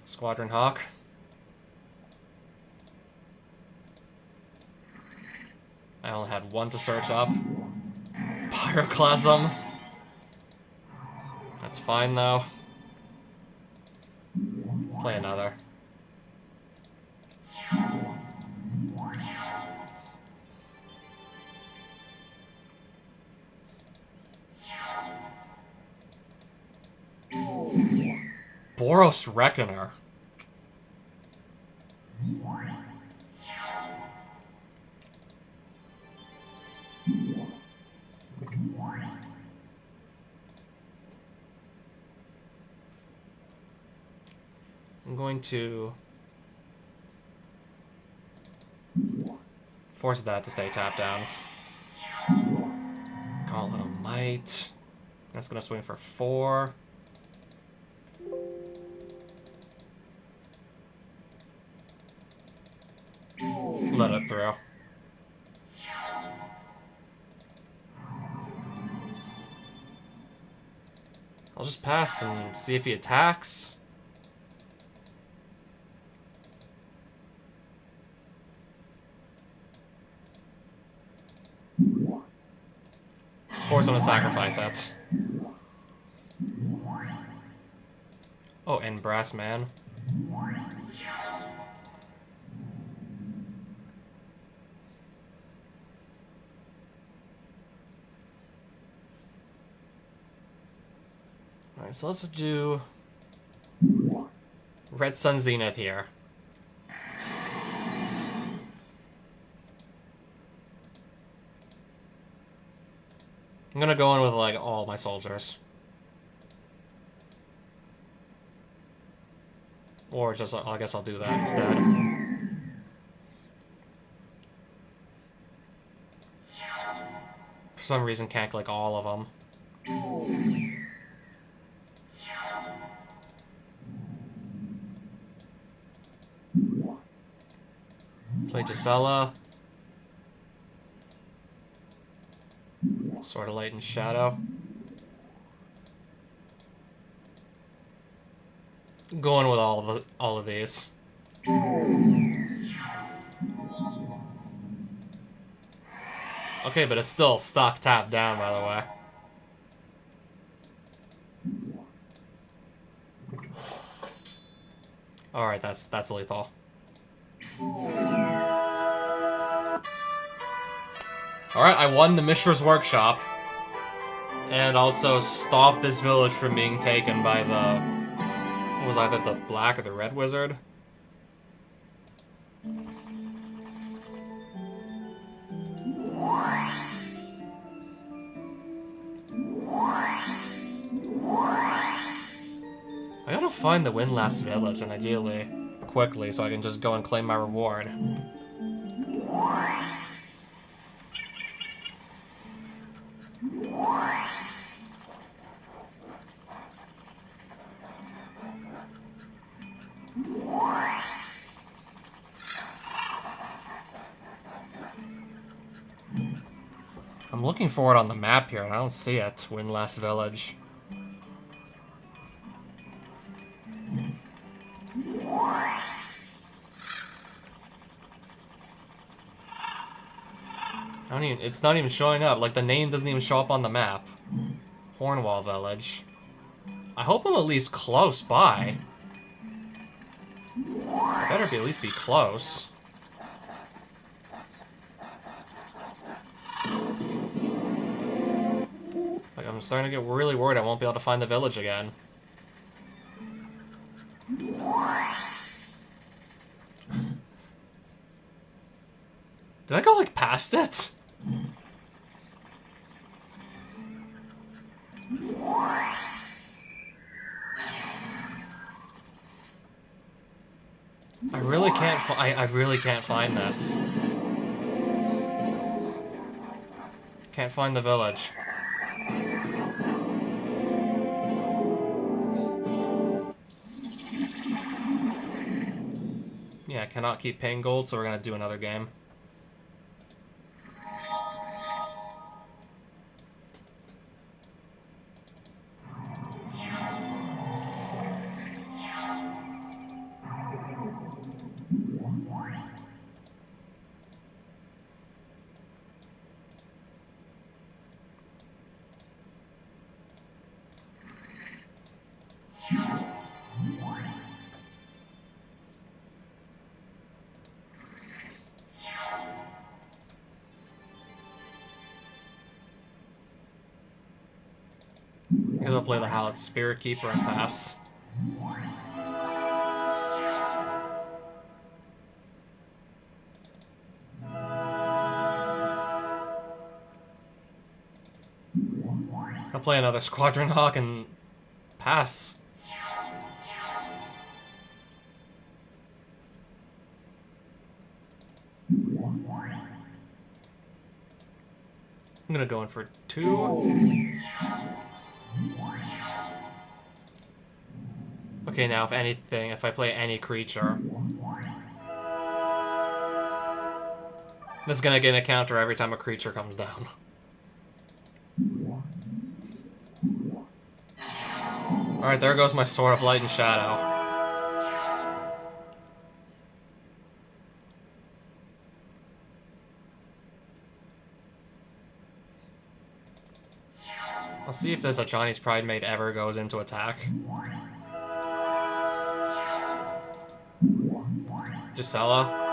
Squadron Hawk. I only had one to search up. Pyroclasm. That's fine, though. Play another. Boros Reckoner. I'm going to force that to stay tapped down. Call it a Might. That's gonna swing for 4. Let it through. I'll just pass and see if he attacks. Force him to sacrifice it. Oh, and Brass Man. Alright, so let's do Red Sun Zenith here. I'm gonna go in with, like, all my soldiers. Or just, I guess I'll do that instead. For some reason, can't click all of them. Play Gisela. Sword of Light and Shadow. Going with all of these. Okay, but it's still stock tapped down, by the way. Alright, that's lethal. Alright, I won the Mishra's Workshop. And also stopped this village from being taken by the... It was either the black or the red wizard. I gotta find the Windlass Village, and ideally quickly, so I can just go and claim my reward. I'm looking for it on the map here, and I don't see it. Windlass Village. It's not even showing up. Like, the name doesn't even show up on the map. Hornwall Village. I hope I'm at least close by. I better at least be close. Like, I'm starting to get really worried I won't be able to find the village again. Did I go, like, past it? I really can't find this. Can't find the village. Yeah, I cannot keep paying gold, so we're gonna do another game. I guess I'll play the Hallowed Spirit Keeper and pass. I'll play another Squadron Hawk and pass. I'm gonna go in for 2. Okay, now if I play any creature, that's gonna get a counter every time a creature comes down. Alright, there goes my Sword of Light and Shadow. I'll see if this Ajani's Pridemate ever goes into attack. Gisela.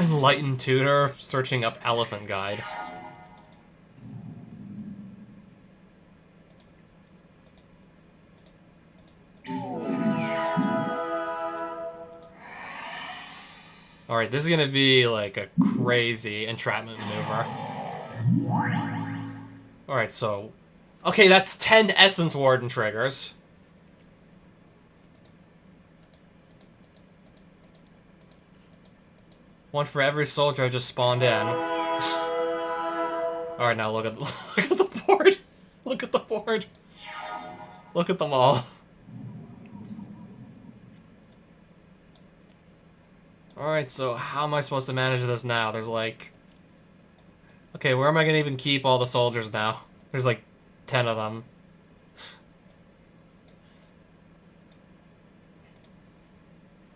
Enlightened Tutor, searching up Elephant Guide. Alright, this is gonna be like a crazy entrapment maneuver. Alright, so... Okay, that's 10 Essence Warden triggers. One for every soldier I just spawned in. Alright, now look at the board. Look at the board. Look at them all. Alright, so how am I supposed to manage this now? There's like... Okay, where am I gonna even keep all the soldiers now? There's like 10 of them.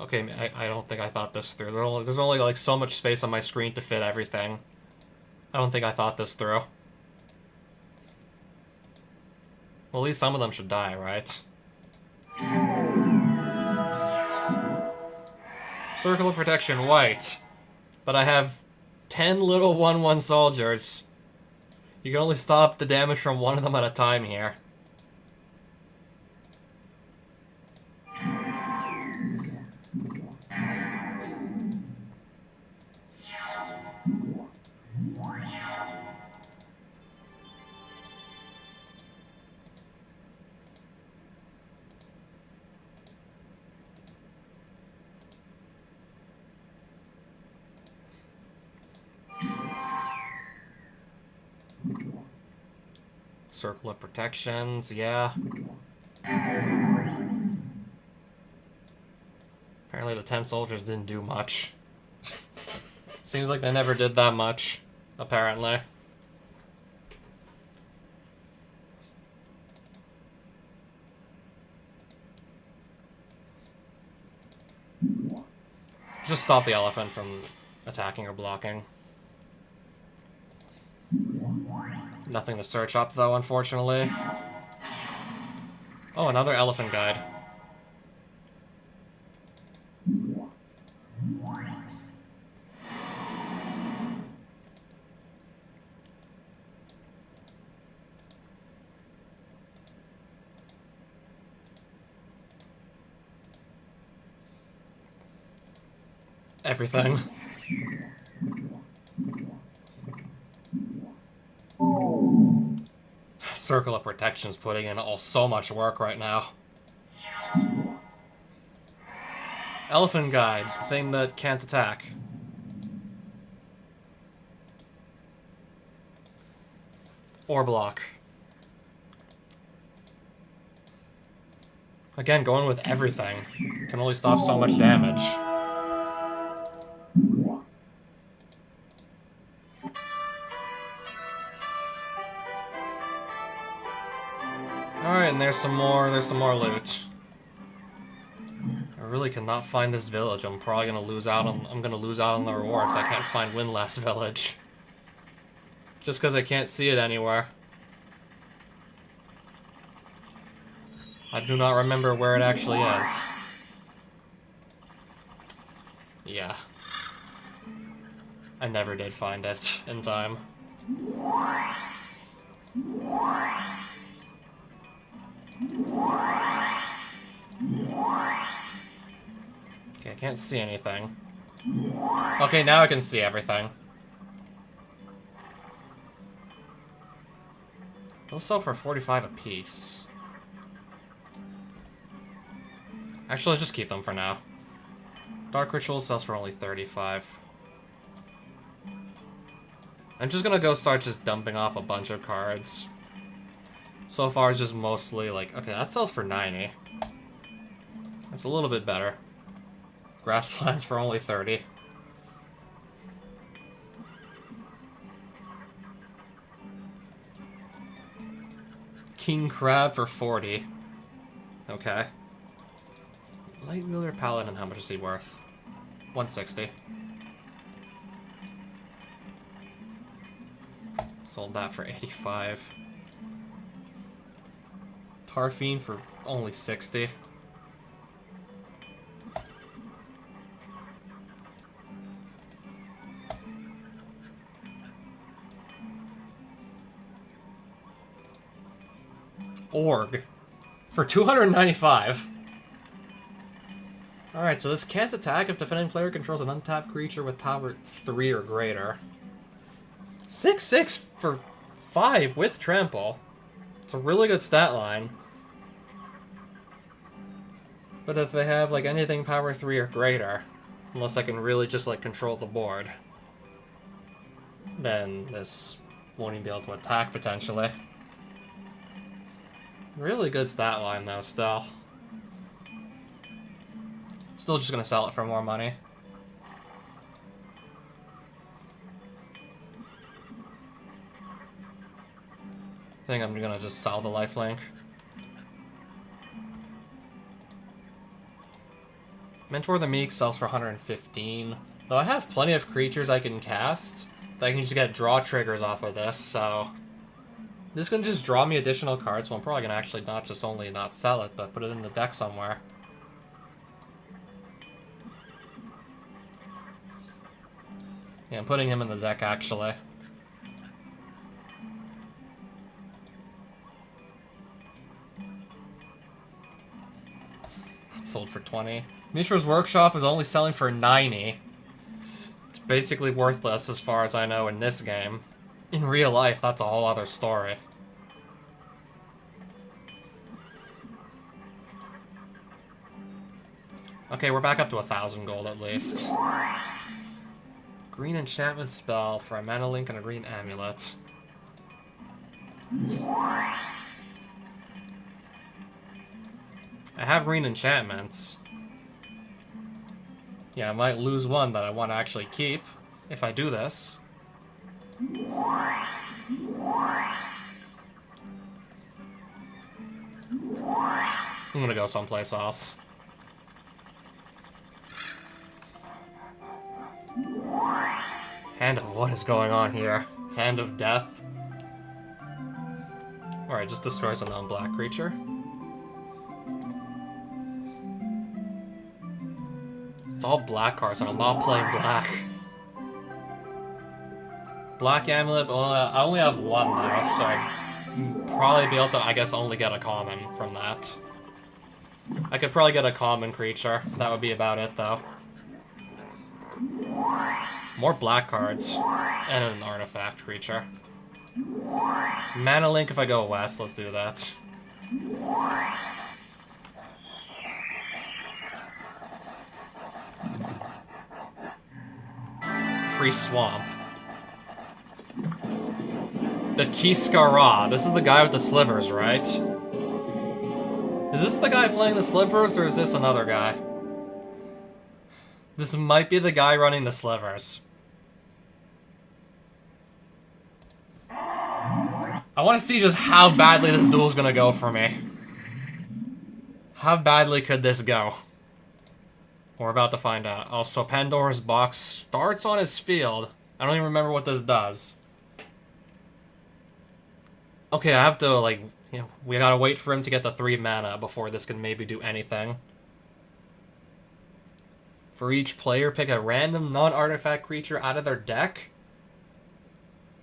Okay, I don't think I thought this through. There's only like so much space on my screen to fit everything. I don't think I thought this through. Well, at least some of them should die, right? Circle of Protection, white. But I have 10 little 1/1 soldiers. You can only stop the damage from one of them at a time here. Circle of Protections, yeah. Apparently the 10 soldiers didn't do much. Seems like they never did that much, apparently. Just stop the elephant from attacking or blocking. Nothing to search up, though, unfortunately. Oh, another elephant guide. Everything. Circle of Protection's putting in so much work right now. Elephant guide, the thing that can't attack. Or block. Again, going with everything can only stop so much damage. Alright, and there's some more loot. I really cannot find this village. I'm probably gonna lose out on the rewards. I can't find Windlass Village. Just because I can't see it anywhere. I do not remember where it actually is. Yeah. I never did find it in time. Okay, I can't see anything. Okay, now I can see everything. Those sell for 45 apiece. Actually, just keep them for now. Dark Ritual sells for only 35. I'm just gonna go start just dumping off a bunch of cards. So far, it's just mostly like, okay, that sells for 90. That's a little bit better. Grasslands for only 30. King Crab for 40. Okay. Light Wheeler Paladin, how much is he worth? 160. Sold that for 85. Tarfiend for only 60. Org for 295. Alright, so this can't attack if defending player controls an untapped creature with power 3 or greater. 6/6 for 5 with trample. It's a really good stat line. But if they have like anything power 3 or greater, unless I can really just like control the board, then this won't even be able to attack potentially. Really good stat line though, still. Still just gonna sell it for more money. I think I'm gonna just sell the lifelink. Mentor the Meek sells for 115. Though I have plenty of creatures I can cast that I can just get draw triggers off of this, so this can just draw me additional cards, so I'm probably gonna actually not just only not sell it, but put it in the deck somewhere. Yeah, I'm putting him in the deck, actually. It sold for 20. Mishra's Workshop is only selling for 90. It's basically worthless as far as I know in this game. In real life, that's a whole other story. Okay, we're back up to 1,000 gold at least. Green enchantment spell for a mana link and a green amulet. I have green enchantments. Yeah, I might lose one that I want to actually keep if I do this. I'm gonna go someplace else. Hand of what is going on here? Hand of death. Alright, just destroys a non-black creature. It's all black cards, and I'm not playing black. Black Amulet, I only have one now, so I'd probably be able to, I guess, only get a common from that. I could probably get a common creature. That would be about it, though. More black cards. And an artifact creature. Mana Link if I go west, let's do that. Free Swamp. The Kiskara. This is the guy with the slivers, right? Is this the guy playing the slivers, or is this another guy? This might be the guy running the slivers. I want to see just how badly this duel's gonna go for me. How badly could this go? We're about to find out. Also, Pandora's Box starts on his field. I don't even remember what this does. Okay, I have to, like, you know, we gotta wait for him to get the 3 mana before this can maybe do anything. For each player, pick a random non-artifact creature out of their deck.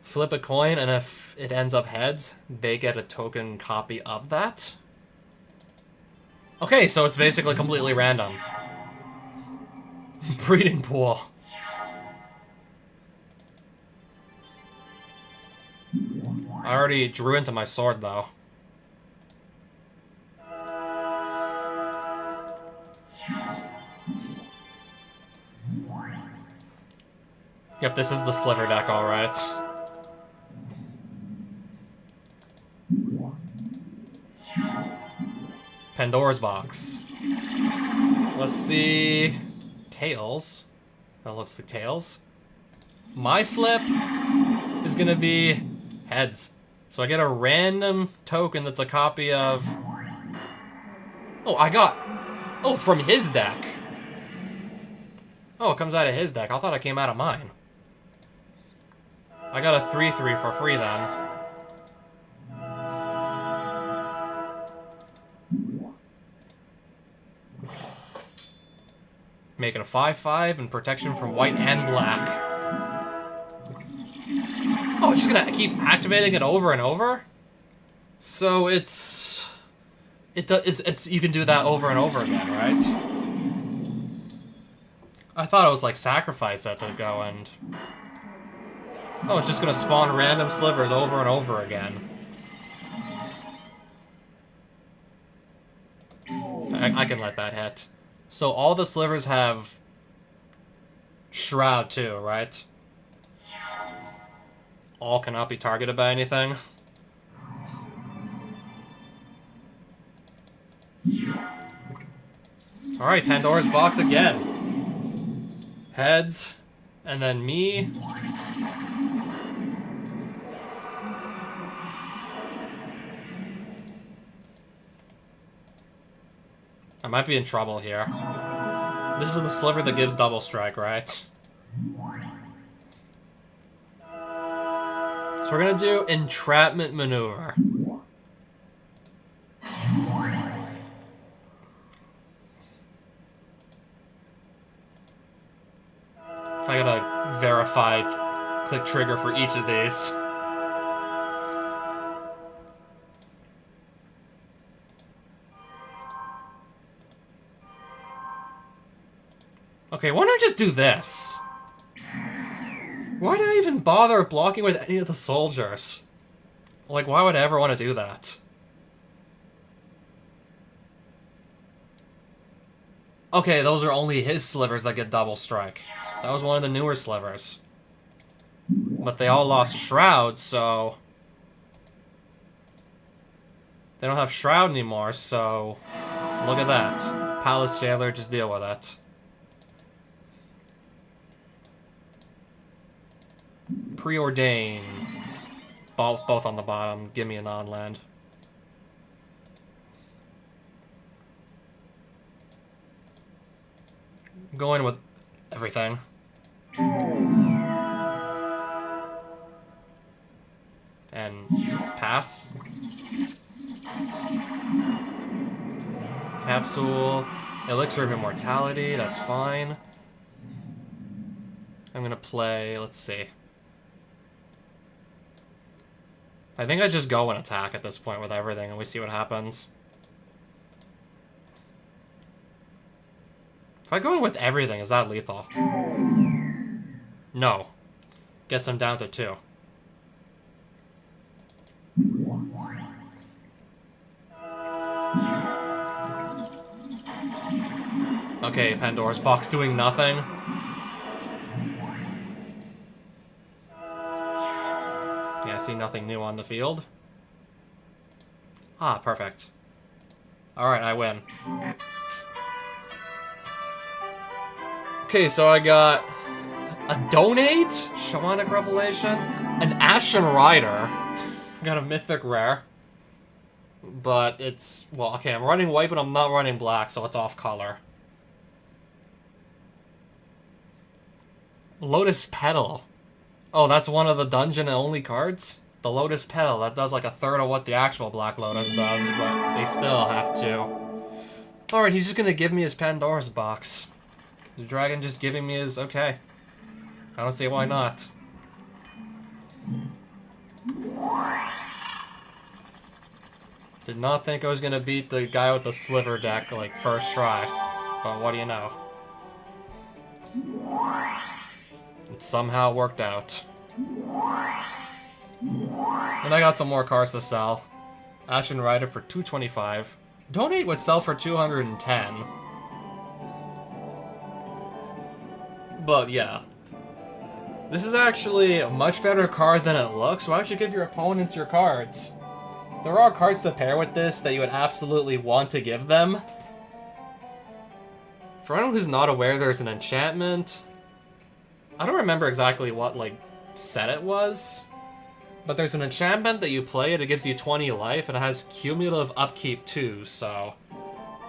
Flip a coin, and if it ends up heads, they get a token copy of that. Okay, so it's basically completely random. Breeding Pool. I already drew into my sword, though. Yep, this is the sliver deck, alright. Pandora's Box. Let's see... Tails. That looks like tails. My flip is gonna be heads. So I get a random token that's a copy of... Oh, I got... Oh, from his deck. Oh, it comes out of his deck. I thought it came out of mine. I got a 3/3 for free then. Make it a 5/5 and protection from white and black. Oh, it's just gonna keep activating it over and over? So it's you can do that over and over again, right? I thought it was like sacrifice that to go and... Oh, it's just gonna spawn random slivers over and over again. I can let that hit. So all the slivers have Shroud too, right? All cannot be targeted by anything. Alright, Pandora's Box again. Heads, and then me. I might be in trouble here. This is the sliver that gives double strike, right? So we're gonna do Entrapment Maneuver. I gotta verify click trigger for each of these. Okay, why don't I just do this? Why did I even bother blocking with any of the soldiers? Like, why would I ever want to do that? Okay, those are only his slivers that get double strike. That was one of the newer slivers. But they all lost Shroud, so... They don't have Shroud anymore, so look at that. Palace Jailer, just deal with it. Preordain. Both on the bottom. Give me a non-land. Going with everything. And pass. Capsule. Elixir of Immortality, that's fine. I'm gonna play, let's see. I think I just go and attack at this point with everything and we see what happens. If I go in with everything, is that lethal? No. Gets him down to 2. Okay, Pandora's box doing nothing. Yeah, I see nothing new on the field. Ah, perfect. Alright, I win. Okay, so I got a Donate, Shamanic Revelation, an Ashen Rider. I got a Mythic Rare. But it's, well, okay, I'm running white, but I'm not running black, so it's off color. Lotus Petal. Oh, that's one of the dungeon-only cards? The Lotus Petal, that does like a third of what the actual Black Lotus does, but they still have to. Alright, he's just gonna give me his Pandora's box. The dragon just giving me his, okay. I don't see why not. Did not think I was gonna beat the guy with the sliver deck, like, first try. But what do you know? It somehow worked out. And I got some more cards to sell. Ashen Rider for $225. Donate would sell for $210. But yeah. This is actually a much better card than it looks. Why don't you give your opponents your cards? There are cards to pair with this that you would absolutely want to give them. For anyone who's not aware, there's an enchantment. I don't remember exactly what, like, set it was. But there's an enchantment that you play and it gives you 20 life and it has cumulative upkeep too, so...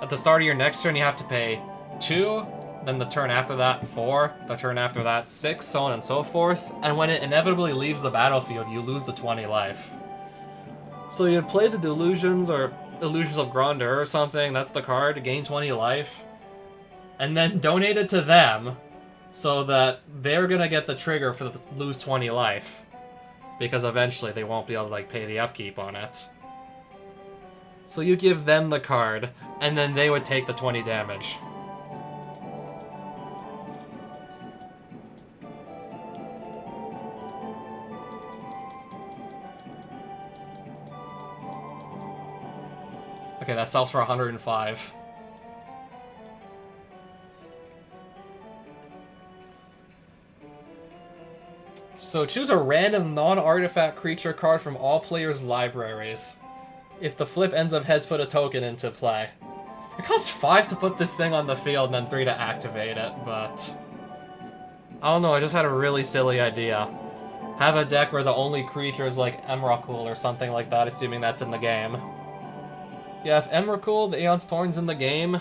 At the start of your next turn you have to pay 2, then the turn after that 4, the turn after that 6, so on and so forth. And when it inevitably leaves the battlefield, you lose the 20 life. So you'd play the Delusions or Illusions of Grandeur or something, that's the card, gain 20 life. And then donate it to them, so that they're gonna get the trigger for the lose 20 life. Because eventually they won't be able to, like, pay the upkeep on it. So you give them the card, and then they would take the 20 damage. Okay, that sells for 105. So choose a random non-artifact creature card from all players' libraries. If the flip ends up heads, put a token into play. It costs 5 to put this thing on the field and then 3 to activate it, but... I don't know, I just had a really silly idea. Have a deck where the only creature is like Emrakul or something like that, assuming that's in the game. Yeah, if Emrakul, the Aeon's Torn's in the game,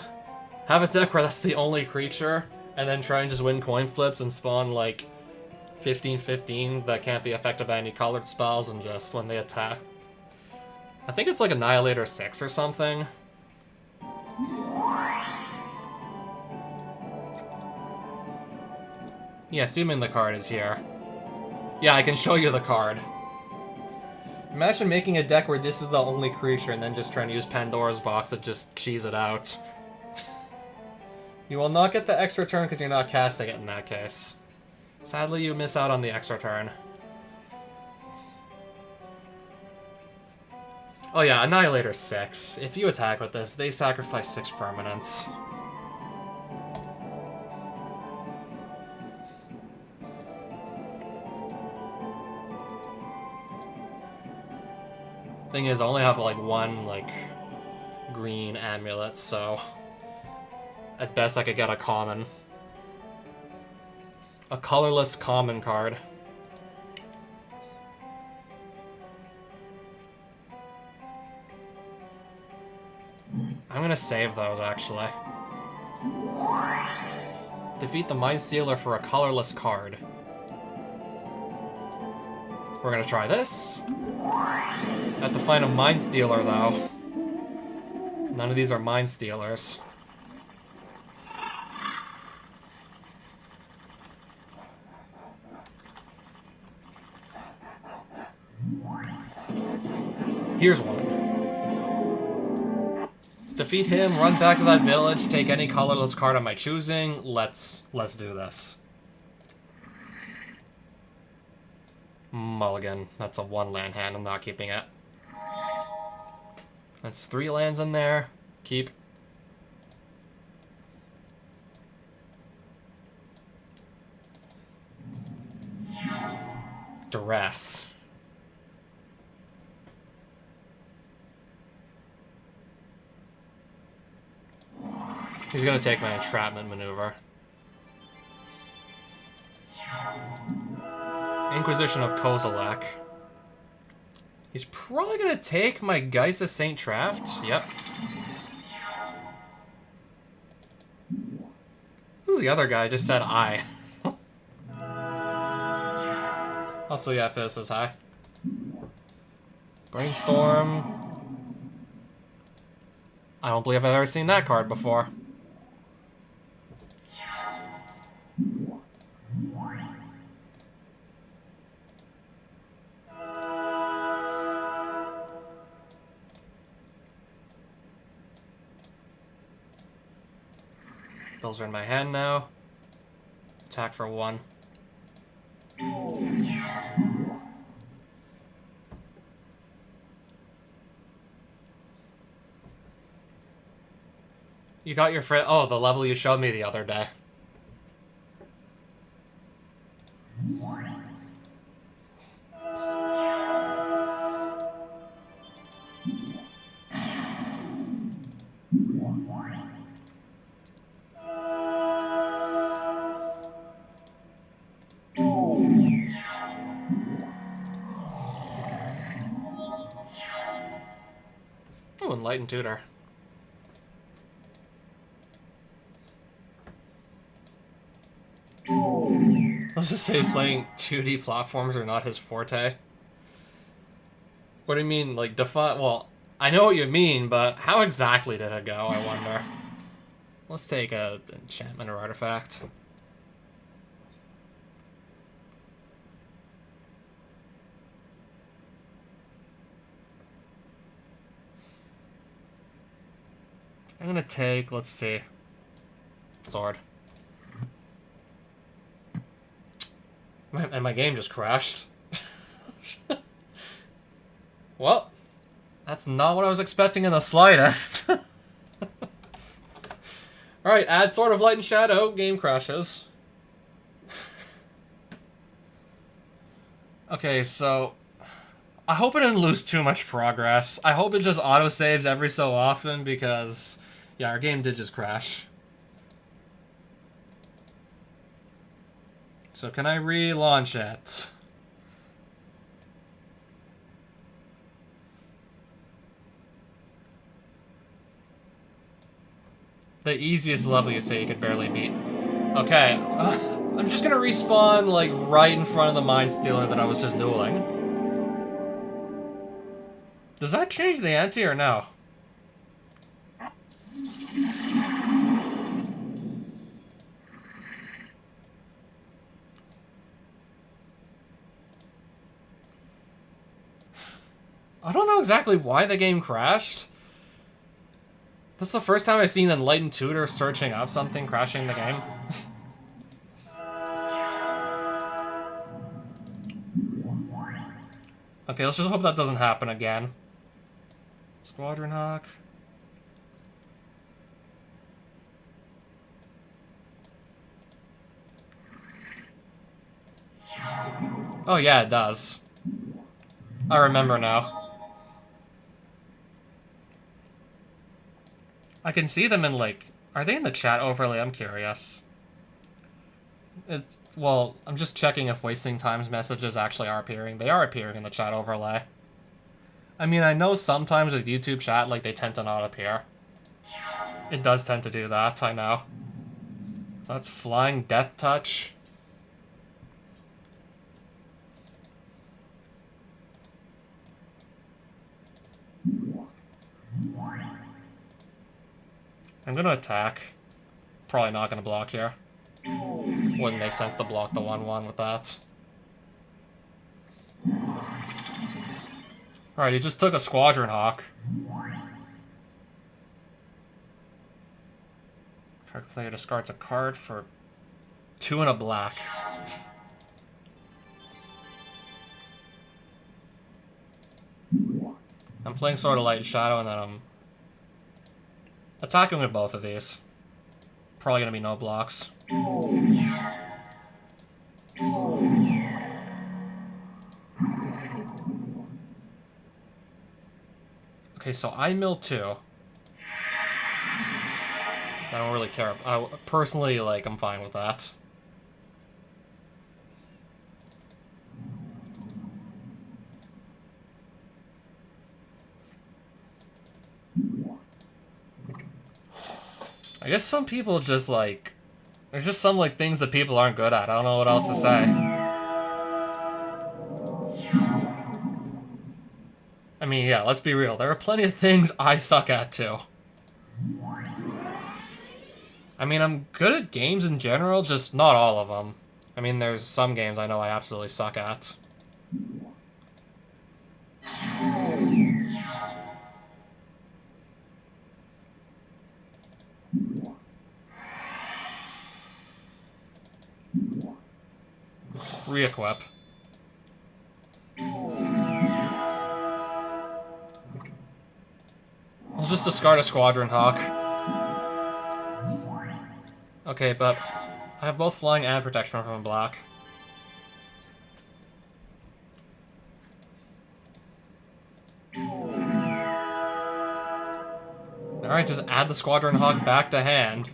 have a deck where that's the only creature, and then try and just win coin flips and spawn like 15/15 that can't be affected by any colored spells, and just when they attack. I think it's like Annihilator 6 or something. Yeah, assuming the card is here. Yeah, I can show you the card. Imagine making a deck where this is the only creature and then just trying to use Pandora's box to just cheese it out. You will not get the extra turn because you're not casting it in that case. Sadly, you miss out on the extra turn. Oh yeah, Annihilator 6. If you attack with this, they sacrifice 6 permanents. Thing is, I only have like one like green amulet, so at best I could get a common. A colorless common card. I'm gonna save those, actually. Defeat the Mind Stealer for a colorless card. We're gonna try this. Have to find a Mind Stealer, though. None of these are Mind Stealers. Here's one. Defeat him, run back to that village, take any colorless card of my choosing. Let's do this. Mulligan. That's a 1-land hand. I'm not keeping it. That's 3 lands in there. Keep. Duress. He's gonna take my entrapment maneuver. Inquisition of Kozilek. He's probably gonna take my Geist of Saint Traft. Yep. Who's the other guy? Just said I. Also, yeah, Fizz says hi. Brainstorm. I don't believe I've ever seen that card before. Those are in my hand now. Attack for 1. You got your friend. Oh, the level you showed me the other day. Oh, Enlightened Tutor. Let's just say playing 2D platforms are not his forte. What do you mean, like, define? Well, I know what you mean, but how exactly did it go, I wonder? Let's take a enchantment or artifact. I'm gonna take, let's see, sword. And my game just crashed. Well, that's not what I was expecting in the slightest. Alright, add Sword of Light and Shadow, game crashes. Okay, so I hope I didn't lose too much progress. I hope it just auto-saves every so often because, yeah, our game did just crash. So can I relaunch it? The easiest level you say you could barely beat. Okay, I'm just gonna respawn like right in front of the Mind Stealer that I was just dueling. Does that change the ante or no? I don't know exactly why the game crashed. This is the first time I've seen Enlightened Tutor searching up something crashing the game. Okay, let's just hope that doesn't happen again. Squadron Hawk. Oh yeah, it does. I remember now. I can see them in, like... Are they in the chat overlay? I'm curious. Well, I'm just checking if Wasting Time's messages actually are appearing. They are appearing in the chat overlay. I mean, I know sometimes with YouTube chat, like, they tend to not appear. It does tend to do that, I know. So that's Flying Death Touch. I'm gonna attack. Probably not gonna block here. Wouldn't make sense to block the 1-1 with that. Alright, he just took a Squadron Hawk. Target player discards a card for 2 and a black. I'm playing Sword of Light and Shadow, and then I'm attacking with both of these. Probably gonna be no blocks. Okay, so I mill 2. I don't really care. I personally, like, I'm fine with that. I guess some people just, like... There's just some, like, things that people aren't good at. I don't know what else to say. I mean, yeah, let's be real. There are plenty of things I suck at, too. I mean, I'm good at games in general, just not all of them. I mean, there's some games I know I absolutely suck at. Re-equip. I'll just discard a Squadron Hawk. Okay, but I have both flying and protection from black. Alright, just add the Squadron Hawk back to hand.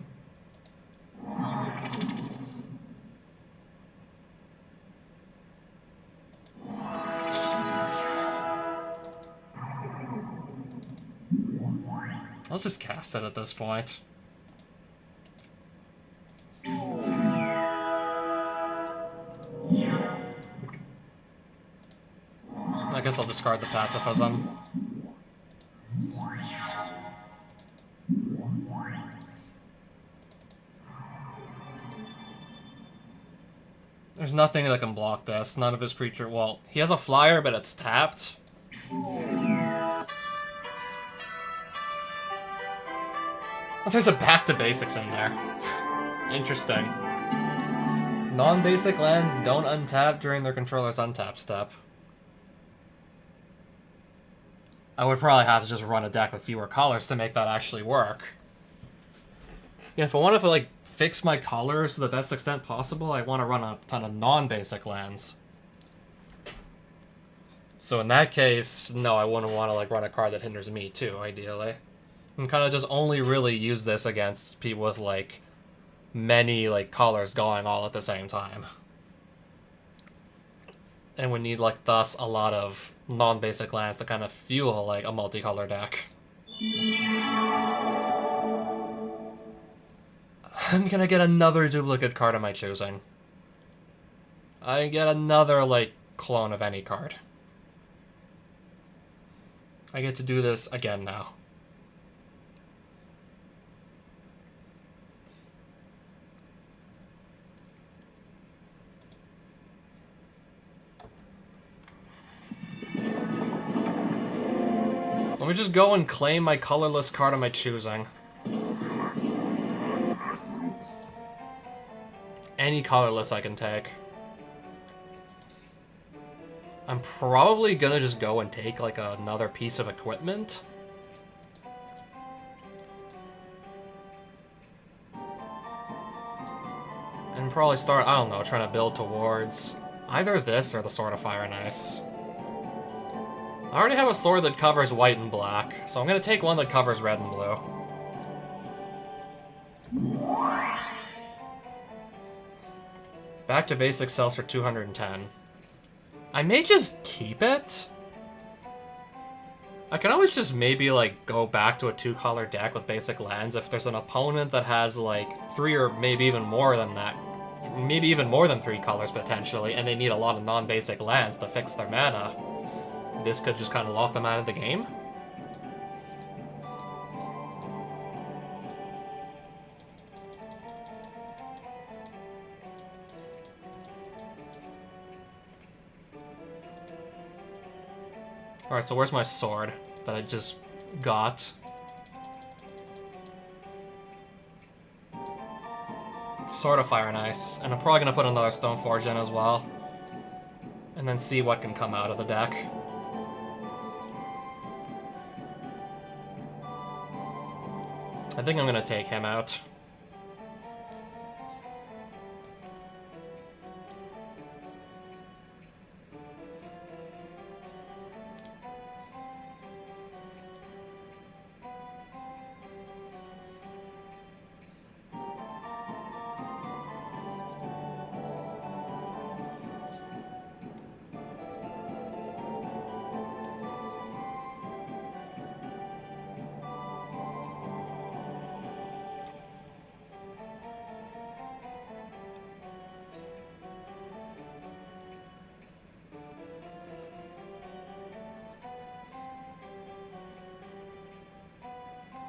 I'll just cast it at this point. I guess I'll discard the pacifism. There's nothing that can block this. None of his creature... Well, he has a flyer, but it's tapped. Oh, there's a back to basics in there. Interesting. Non-basic lands don't untap during their controller's untap step. I would probably have to just run a deck with fewer colors to make that actually work. Yeah, if I want to, like, fix my colors to the best extent possible, I want to run a ton of non-basic lands. So in that case, no, I wouldn't want to, like, run a card that hinders me, too, ideally. And kind of just only really use this against people with, like, many, like, colors going all at the same time. And we need, like, thus a lot of non-basic lands to kind of fuel, like, a multicolor deck. I'm gonna get another duplicate card of my choosing. I get another, like, clone of any card. I get to do this again now. Let me just go and claim my colorless card of my choosing. Any colorless I can take. I'm probably gonna just go and take, like, another piece of equipment. And probably start, I don't know, trying to build towards either this or the Sword of Fire and Ice. I already have a sword that covers white and black, so I'm gonna take one that covers red and blue. Back to basic sells for 210. I may just keep it. I can always just maybe, like, go back to a 2-color deck with basic lands if there's an opponent that has, like, 3 or maybe even more than that. Maybe even more than 3 colors, potentially, and they need a lot of non-basic lands to fix their mana. This could just kind of lock them out of the game. Alright, so where's my sword that I just got? Sword of Fire and Ice. And I'm probably going to put another Stoneforge in as well. And then see what can come out of the deck. I think I'm going to take him out.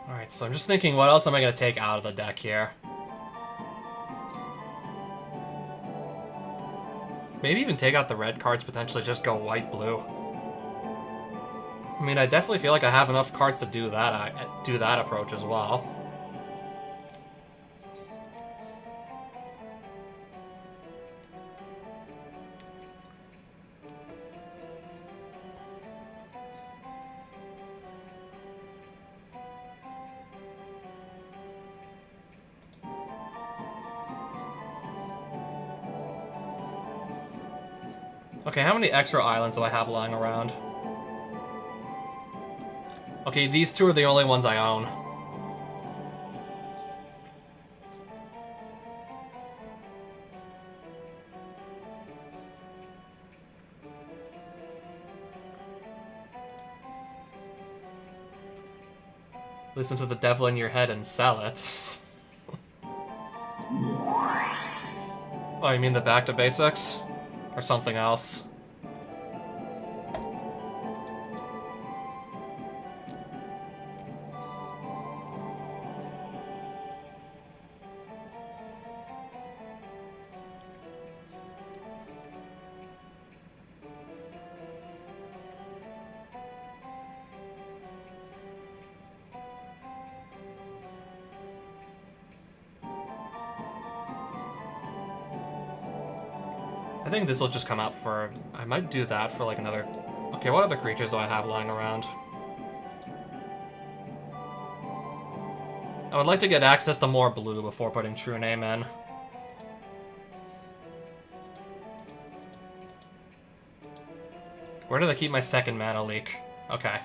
Alright, so I'm just thinking, what else am I going to take out of the deck here? Maybe even take out the red cards, potentially just go white-blue. I mean, I definitely feel like I have enough cards to do that approach as well. Okay, how many extra islands do I have lying around? Okay, these 2 are the only ones I own. Listen to the devil in your head and sell it. Oh, you mean the back to basics? Or something else? I think this will just come out for... I might do that for like another... Okay, what other creatures do I have lying around? I would like to get access to more blue before putting True Name in. Where did I keep my second mana leak? Okay.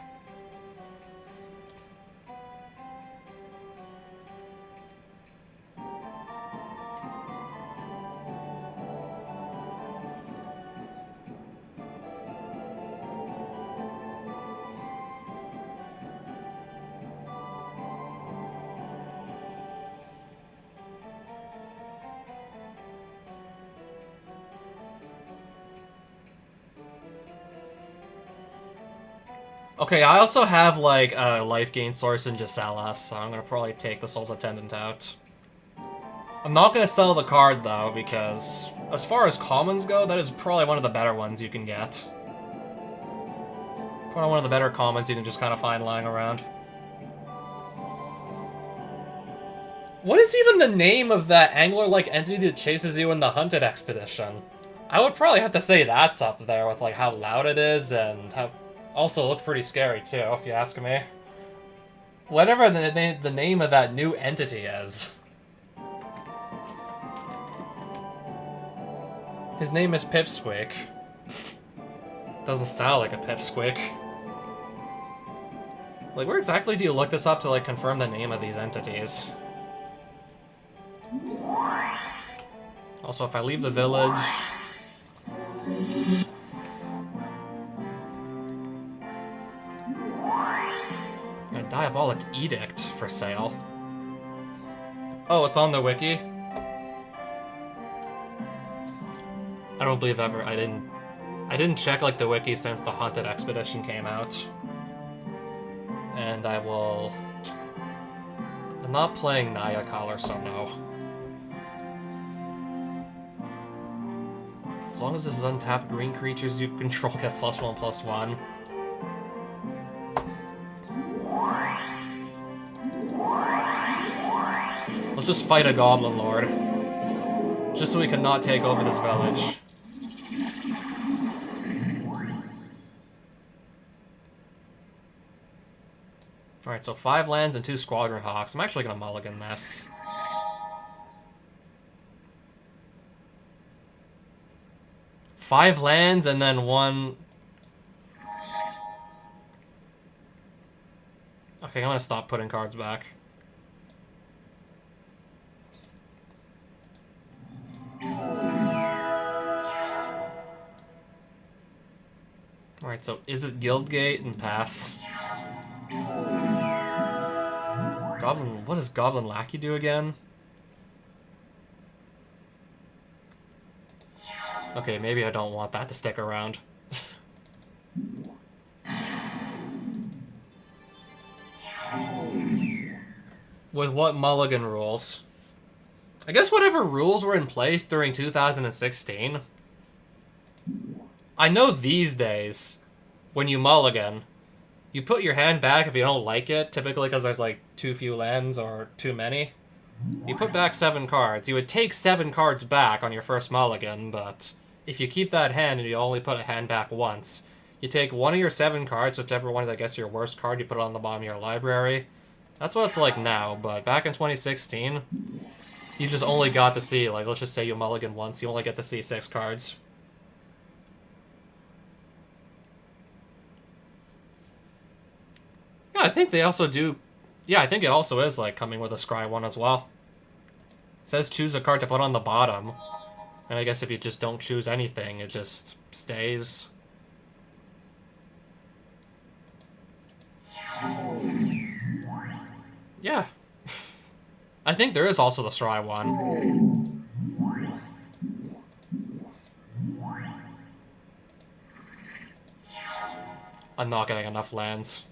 Okay, I also have, like, a life gain source in Gisela, so I'm gonna probably take the Soul's Attendant out. I'm not gonna sell the card, though, because as far as commons go, that is probably one of the better ones you can get. Probably one of the better commons you can just kind of find lying around. What is even the name of that angler-like entity that chases you in the Hunted Expedition? I would probably have to say that's up there with, like, how loud it is and how... Also looked pretty scary, too, if you ask me. Whatever the name of that new entity is. His name is Pipsqueak. Doesn't sound like a Pipsqueak. Like, where exactly do you look this up to, like, confirm the name of these entities? Also, if I leave the village... A Diabolic Edict for sale. Oh, it's on the wiki? I don't believe ever. I didn't check like the wiki since the Haunted Expedition came out. And I'm not playing Naya Collar, so no. As long as this is untapped, green creatures you control get +1/+1. Let's just fight a Goblin Lord. Just so we can not take over this village. Alright, so 5 lands and 2 Squadron Hawks. I'm actually gonna mulligan this. Five lands and then 1... Okay, I'm gonna stop putting cards back. Alright, so is it Guildgate and pass? Goblin... What does Goblin Lackey do again? Okay, maybe I don't want that to stick around. With what mulligan rules? I guess whatever rules were in place during 2016. I know these days, when you mulligan, you put your hand back if you don't like it, typically because there's like too few lands or too many. You put back 7 cards. You would take 7 cards back on your first mulligan, but if you keep that hand and you only put a hand back once, you take one of your 7 cards, whichever one is, I guess, your worst card, you put it on the bottom of your library. That's what it's like now, but back in 2016, you just only got to see, like, let's just say you mulligan once, you only get to see 6 cards. Yeah, I think they also do... Yeah, I think it also is, like, coming with a Scry one as well. It says choose a card to put on the bottom. And I guess if you just don't choose anything, it just stays. Yeah. I think there is also the Scry one. I'm not getting enough lands.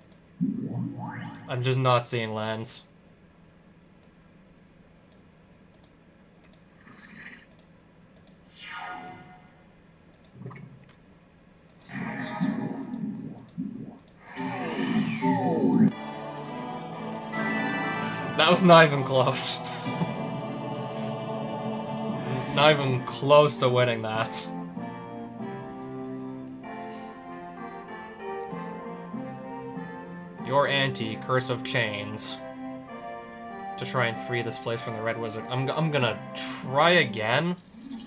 I'm just not seeing lands. That was not even close. Not even close to winning that. Your ante, Curse of Chains. To try and free this place from the Red Wizard. I'm gonna try again.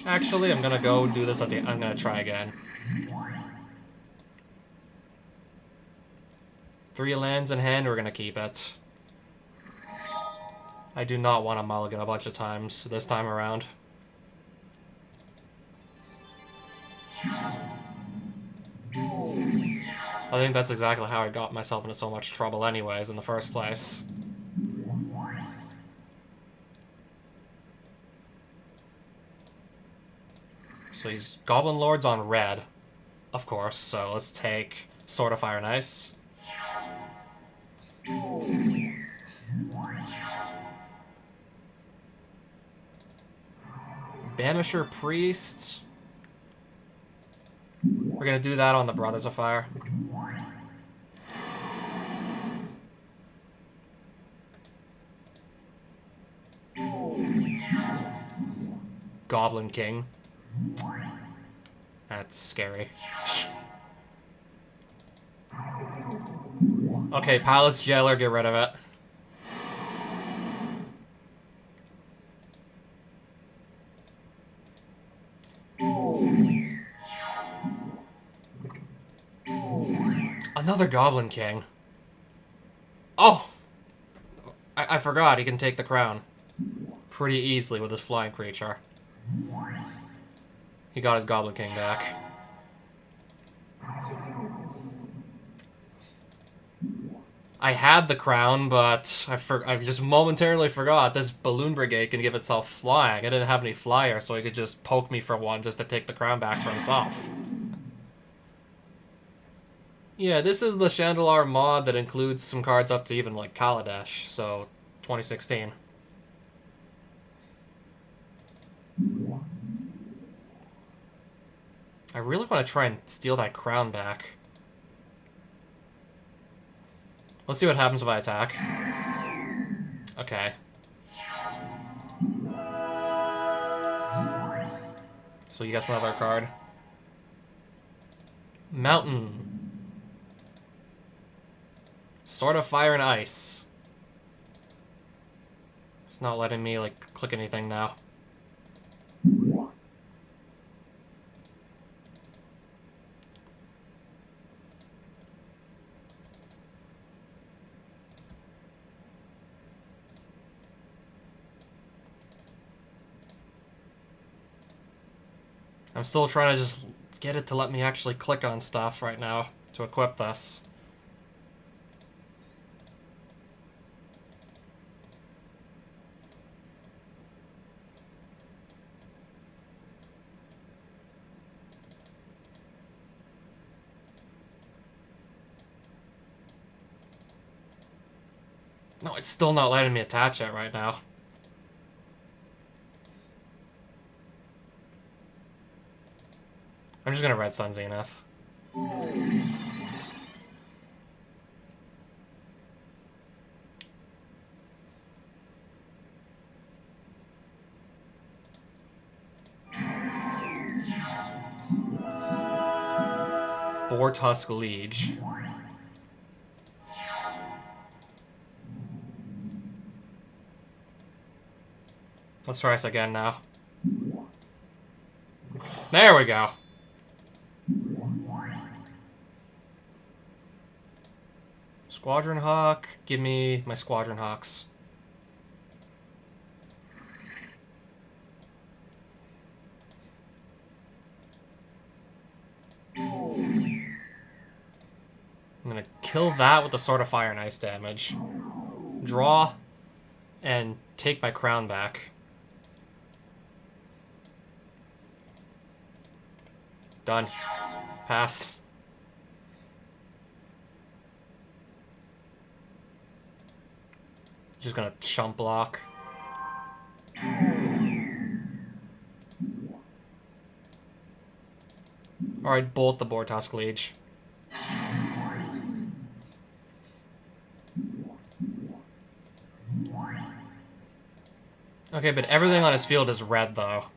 Actually, I'm gonna go do this at the... I'm gonna try again. 3 lands in hand, we're gonna keep it. I do not want to mulligan a bunch of times this time around. I think that's exactly how I got myself into so much trouble anyways in the first place. So he's Goblin Lords on red, of course, so let's take Sword of Fire and Ice. Banisher Priest. We're gonna do that on the Brothers of Fire. Goblin King. That's scary. Okay, Palace Jailer, get rid of it. Another Goblin King. Oh! I forgot, he can take the crown. pretty easily with his flying creature. He got his Goblin King back. I had the crown, but I just momentarily forgot this Balloon Brigade can give itself flying. I didn't have any flyer, so he could just poke me for one just to take the crown back for himself. Yeah, this is the Shandalar mod that includes some cards up to even, like, Kaladesh, so 2016. I really want to try and steal that crown back. Let's see what happens if I attack. Okay. So he gets another card. Mountain. Sword of Fire and Ice. It's not letting me, like, click anything now. I'm still trying to just get it to let me actually click on stuff right now to equip this. No, it's still not letting me attach it right now. I'm just gonna Red Sun Zenith. Boar Tusk Liege. Let's try this again now. There we go. Squadron Hawk, give me my Squadron Hawks. I'm gonna kill that with the Sword of Fire and Ice damage. Draw, and take my crown back. Done. Pass. Just gonna chump block. Alright, bolt the Boar Tusk Liege. Okay, but everything on his field is red, though.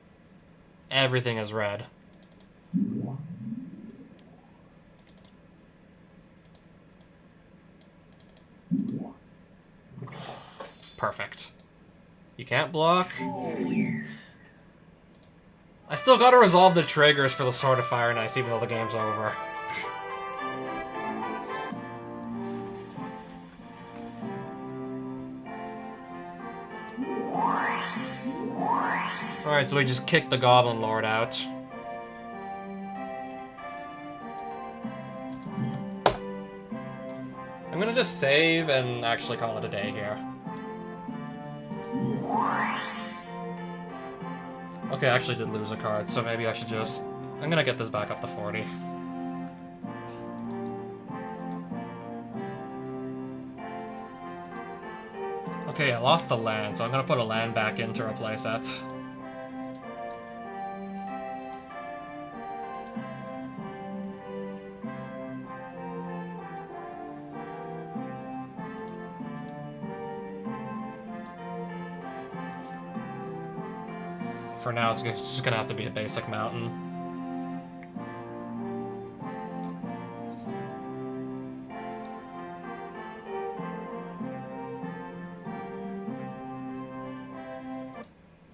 Everything is red. Perfect. You can't block. I still gotta resolve the triggers for the Sword of Fire and Ice, even though the game's over. Alright, so we just kicked the Goblin Lord out. I'm gonna just save and actually call it a day here. Okay, I actually did lose a card, so maybe I should just... I'm gonna get this back up to 40. Okay, I lost the land, so I'm gonna put a land back in to replace it. For now, it's just gonna have to be a basic mountain.